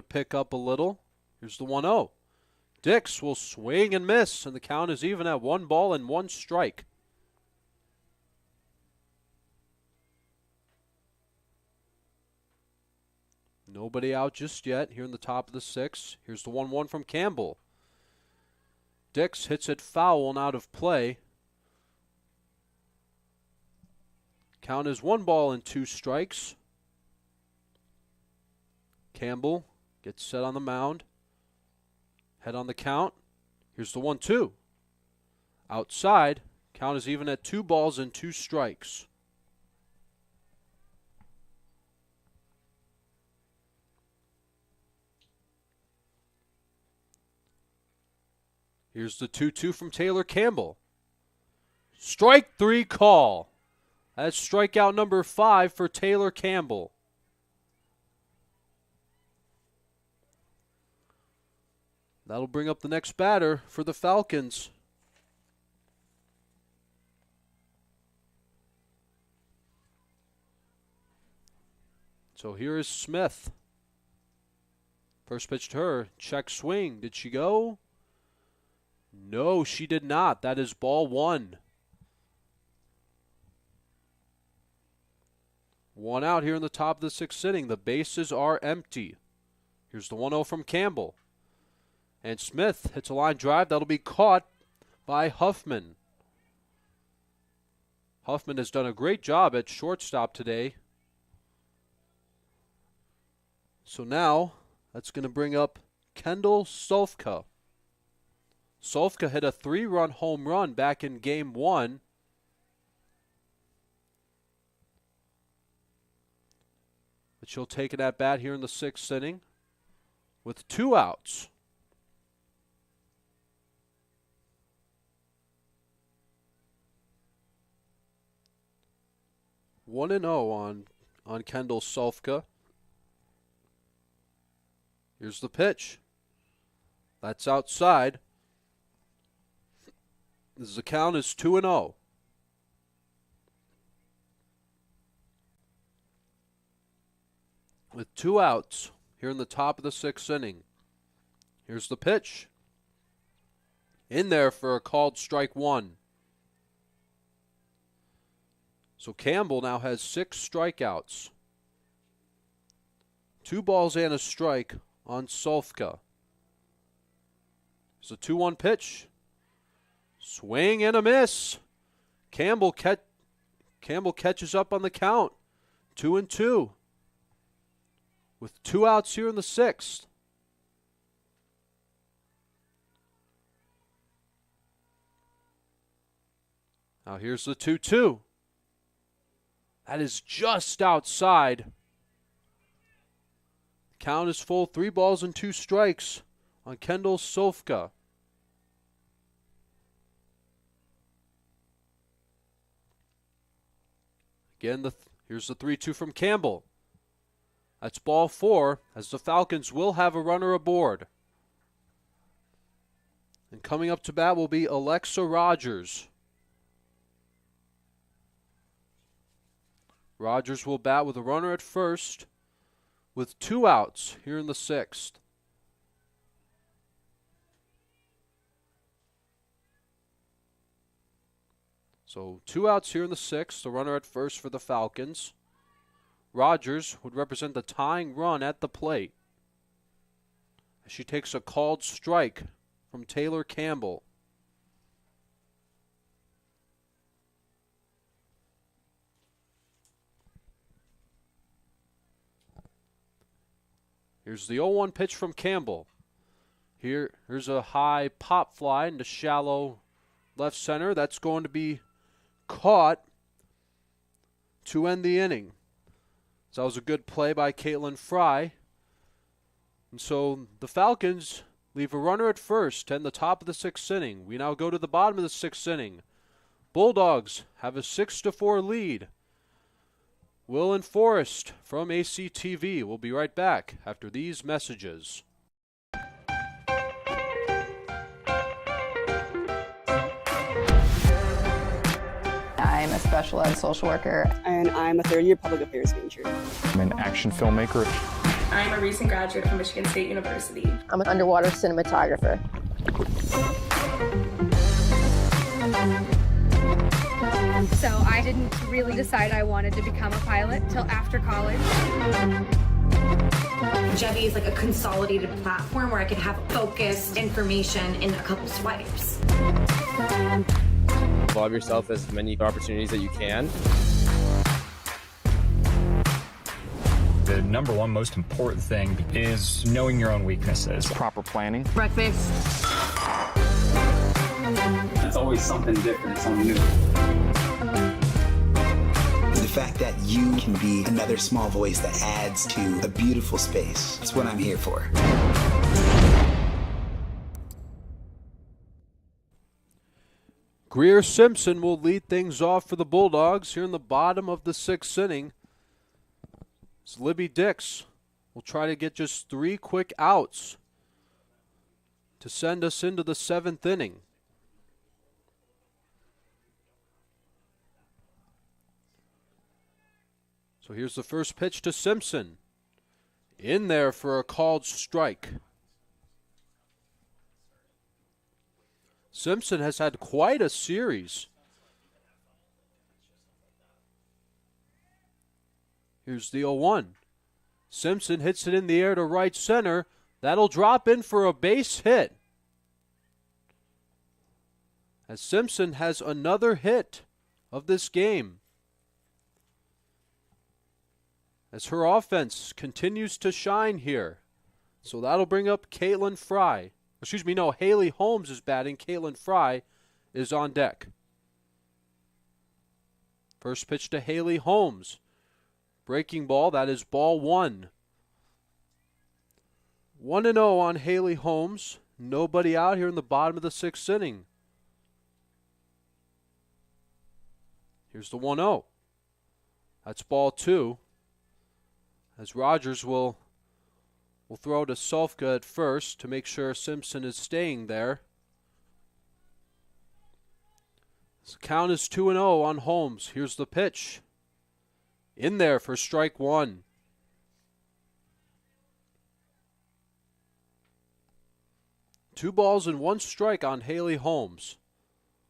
pick up a little. Here's the 1-0. Dix will swing and miss, and the count is even at 1 ball and 1 strike. Nobody out just yet here in the top of the 6th. Here's the 1-1 from Campbell. Dix hits it foul and out of play. Count is 1 ball and 2 strikes. Campbell gets set on the mound. Head on the count. Here's the 1-2. Outside. Count is even at 2 balls and 2 strikes. Here's the 2-2 from Taylor Campbell. Strike 3 call. That's strikeout number 5 for Taylor Campbell. That'll bring up the next batter for the Falcons. So here is Smith. First pitch to her. Check swing. Did she go? No, she did not. That is ball 1. 1 out here in the top of the 6th inning. The bases are empty. Here's the 1-0 from Campbell. And Smith hits a line drive. That'll be caught by Huffman. Huffman has done a great job at shortstop today. So now that's going to bring up Kendall Solfka. Solfka hit a 3-run home run back in Game 1. But she'll take it at bat here in the 6th inning with 2 outs. One and 0 on Kendall Solfka. Here's the pitch. That's outside. The count is 2-0. With 2 outs here in the top of the 6th inning. Here's the pitch. In there for a called strike 1. So Campbell now has 6 strikeouts. 2 balls and a strike on Solfka. It's a 2-1 pitch. Swing and a miss. Campbell Campbell catches up on the count. 2-2. With 2 outs here in the 6th. Now here's the 2-2. That is just outside. Count is full. 3 balls and 2 strikes on Kendall Sofka. Again, here's the 3-2 from Campbell. That's ball 4, as the Falcons will have a runner aboard. And coming up to bat will be Alexa Rogers. Rogers will bat with a runner at first, with 2 outs here in the 6th. So 2 outs here in the 6th, the runner at first for the Falcons. Rogers would represent the tying run at the plate, as she takes a called strike from Taylor Campbell. Here's the 0-1 pitch from Campbell. Here's a high pop fly into shallow left center. That's going to be caught to end the inning. So that was a good play by Caitlin Fry. And so the Falcons leave a runner at first to end the top of the 6th inning. We now go to the bottom of the 6th inning. Bulldogs have a 6-4 lead. Will and Forrest from ACTV. We'll be right back after these messages. I'm a special ed social worker. And I'm a third-year public affairs major. I'm an action filmmaker. I'm a recent graduate from Michigan State University. I'm an underwater cinematographer. So I didn't really decide I wanted to become a pilot till after college. Jevy is like a consolidated platform where I could have focused information in a couple swipes. Involve yourself as many opportunities that you can. The number one most important thing is knowing your own weaknesses. Proper planning. Breakfast. It's always something different, something new. The fact that you can be another small voice that adds to a beautiful space. That's what I'm here for. Greer Simpson will lead things off for the Bulldogs here in the bottom of the 6th inning. As Libby Dix will try to get just 3 quick outs to send us into the 7th inning. So here's the first pitch to Simpson. In there for a called strike. Simpson has had quite a series. Here's the 0-1. Simpson hits it in the air to right center. That'll drop in for a base hit. As Simpson has another hit of this game. As her offense continues to shine here. So that'll bring up Caitlin Fry. Haley Holmes is batting. Caitlin Fry is on deck. First pitch to Haley Holmes. Breaking ball, that is ball 1. 1-0 on Haley Holmes. Nobody out here in the bottom of the 6th inning. Here's the 1-0. That's ball 2. As Rogers will throw to Sofka at first to make sure Simpson is staying there. So count is 2-0 on Holmes. Here's the pitch. In there for strike 1. Two balls and 1 strike on Haley Holmes.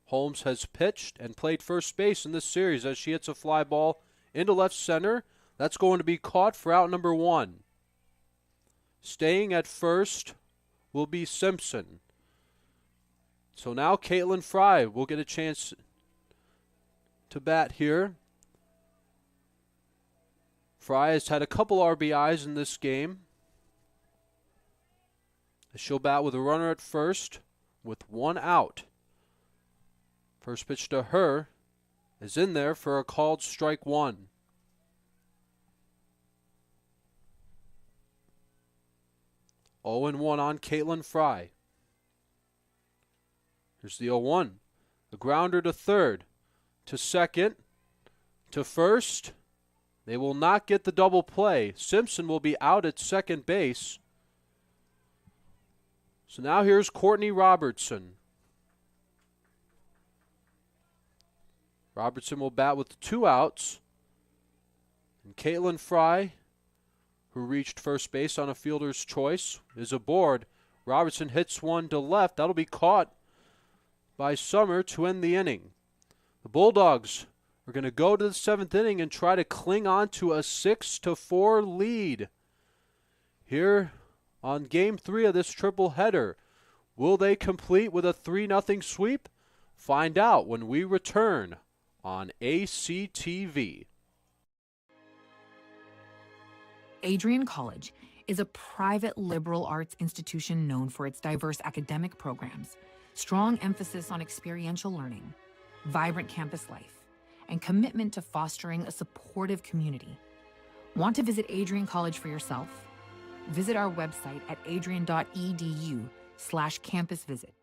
Holmes has pitched and played first base in this series as she hits a fly ball into left center. That's going to be caught for out number 1. Staying at first will be Simpson. So now Caitlin Fry will get a chance to bat here Fry has had a couple RBIs in this game. She'll bat with a runner at first with 1 out. First pitch to her is in there for a called strike 1. Oh and 1 on Caitlin Fry. Here's the 0-1. The grounder to third, to second, to first. They will not get the double play. Simpson will be out at second base. So now here's Courtney Robertson. Robertson will bat with 2 outs. And Caitlin Fry, who reached first base on a fielder's choice, is aboard. Robertson hits one to left. That'll be caught by Summer to end the inning. The Bulldogs are going to go to the 7th inning and try to cling on to a 6-4 lead here on Game 3 of this triple header. Will they complete with a 3-0 sweep? Find out when we return on ACTV. Adrian College is a private liberal arts institution known for its diverse academic programs, strong emphasis on experiential learning, vibrant campus life, and commitment to fostering a supportive community. Want to visit Adrian College for yourself? Visit our website at adrian.edu/campus visit.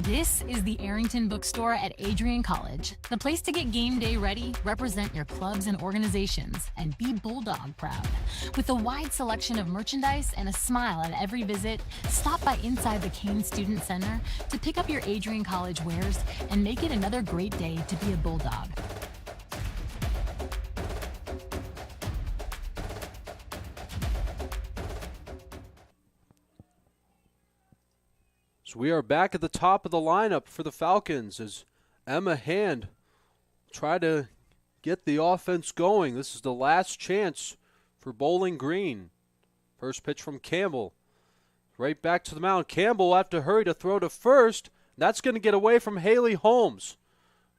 This is the Arrington Bookstore at Adrian College, the place to get game day ready, represent your clubs and organizations, and be Bulldog proud. With a wide selection of merchandise and a smile at every visit, stop by inside the Kane Student Center to pick up your Adrian College wares and make it another great day to be a Bulldog. So we are back at the top of the lineup for the Falcons as Emma Hand try to get the offense going. This is the last chance for Bowling Green. First pitch from Campbell. Right back to the mound. Campbell will have to hurry to throw to first. That's going to get away from Haley Holmes.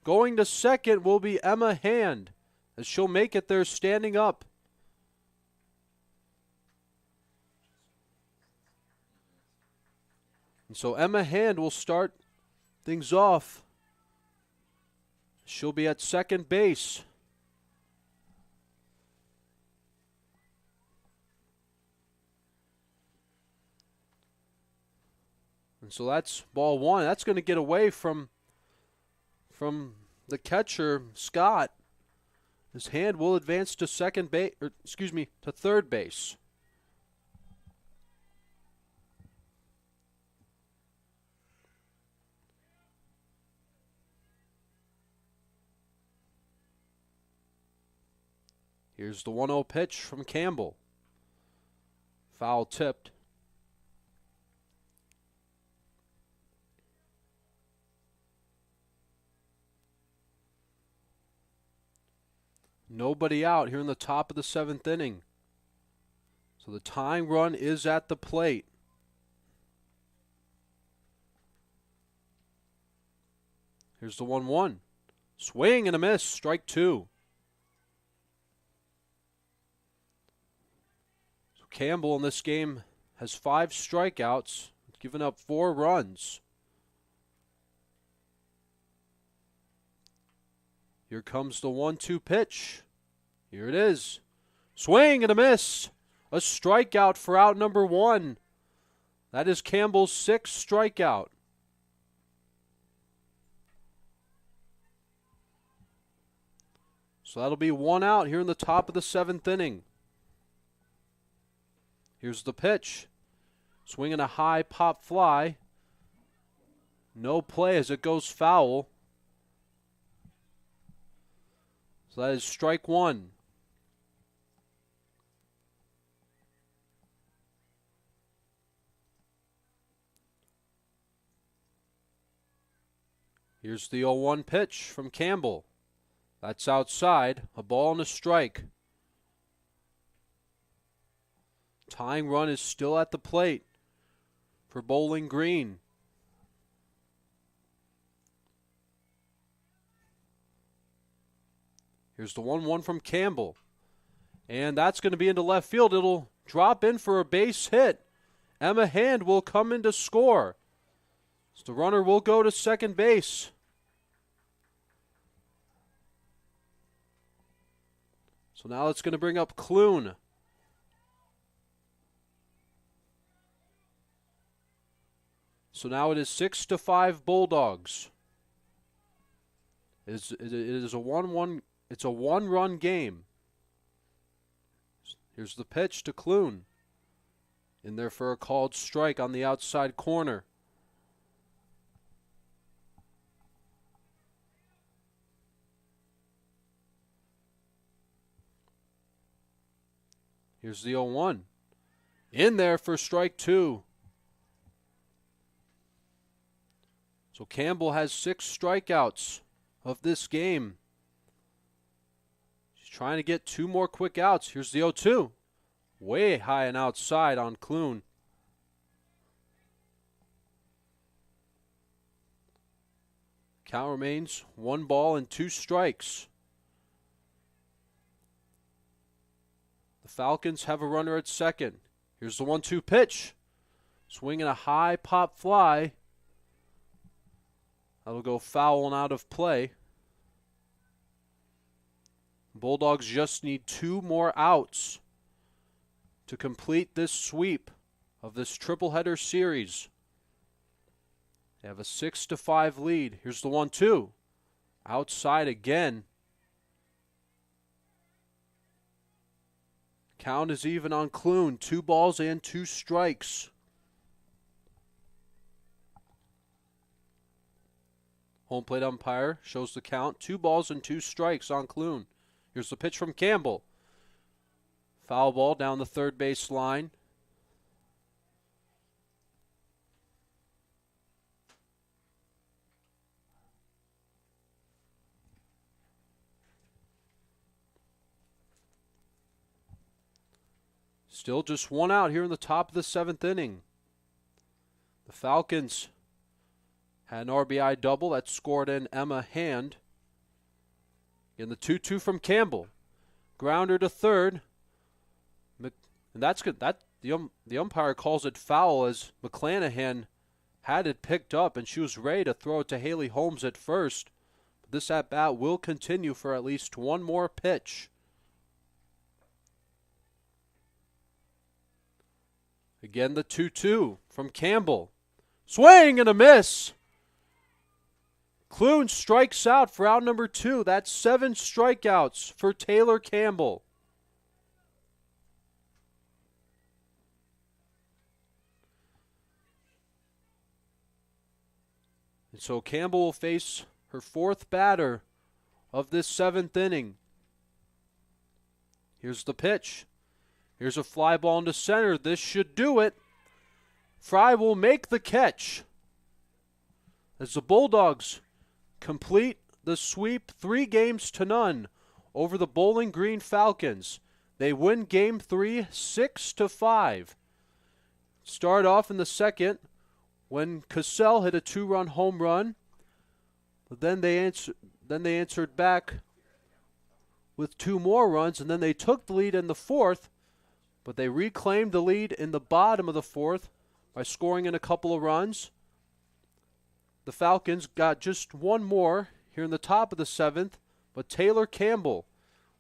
Going to second will be Emma Hand as she'll make it there standing up. And so Emma Hand will start things off. She'll be at second base. And so that's ball 1. That's going to get away from the catcher, Scott. His Hand will advance to to third base. Here's the 1-0 pitch from Campbell. Foul tipped. Nobody out here in the top of the 7th inning. So the tying run is at the plate. Here's the 1-1. Swing and a miss. Strike 2. Campbell in this game has 5 strikeouts, given up 4 runs. Here comes the 1-2 pitch. Here it is. Swing and a miss. A strikeout for out number 1. That is Campbell's 6th strikeout. So that'll be 1 out here in the top of the 7th inning. Here's the pitch. Swinging a high pop fly. No play as it goes foul. So that is strike 1. Here's the 0-1 pitch from Campbell. That's outside. A ball and a strike. Tying run is still at the plate for Bowling Green. Here's the 1-1 from Campbell. And that's going to be into left field. It'll drop in for a base hit. Emma Hand will come in to score. So the runner will go to second base. So now it's going to bring up Clune. So now it is 6-5 Bulldogs. It is a 1-1. It's a one-run game. Here's the pitch to Clune. In there for a called strike on the outside corner. Here's the 0-1. In there for strike 2. So Campbell has 6 strikeouts of this game. She's trying to get 2 more quick outs. Here's the 0-2. Way high and outside on Clune. Count remains 1 ball and 2 strikes. The Falcons have a runner at second. Here's the 1-2 pitch. Swinging a high pop fly. That'll go foul and out of play. Bulldogs just need 2 more outs to complete this sweep of this triple header series. They have a 6-5 lead. Here's the 1-2. Outside again. Count is even on Clune. 2 balls and 2 strikes. Home plate umpire shows the count. 2 balls and 2 strikes on Clune. Here's the pitch from Campbell. Foul ball down the third base line. Still just 1 out here in the top of the 7th inning. The Falcons had an RBI double that scored in Emma Hand. In the 2-2 from Campbell. Grounder to third. And that's good. The umpire calls it foul as McClanahan had it picked up and she was ready to throw it to Haley Holmes at first. But this at-bat will continue for at least 1 more pitch. Again, the 2-2 from Campbell. Swing and a miss. Clune strikes out for out number 2. That's 7 strikeouts for Taylor Campbell. And so Campbell will face her 4th batter of this 7th inning. Here's the pitch. Here's a fly ball into center. This should do it. Fry will make the catch as the Bulldogs complete the sweep 3-0 over the Bowling Green Falcons. They win Game 3 6-5. Start off in the second when Cassell hit a 2-run home run. But then they answered back with 2 more runs, and then they took the lead in the 4th. But they reclaimed the lead in the bottom of the 4th by scoring in a couple of runs. The Falcons got just 1 more here in the top of the 7th, but Taylor Campbell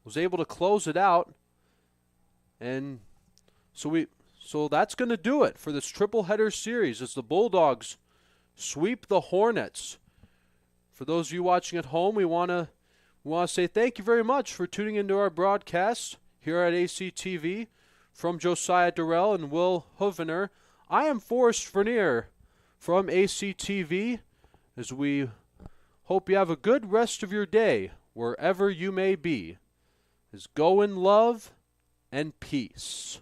was able to close it out. And so that's going to do it for this triple header series as the Bulldogs sweep the Hornets. For those of you watching at home, we want to say thank you very much for tuning into our broadcast here at ACTV. From Josiah Durrell and Will Hovener, I am Forrest Vernier from ACTV, as we hope you have a good rest of your day wherever you may be. Go in love and peace.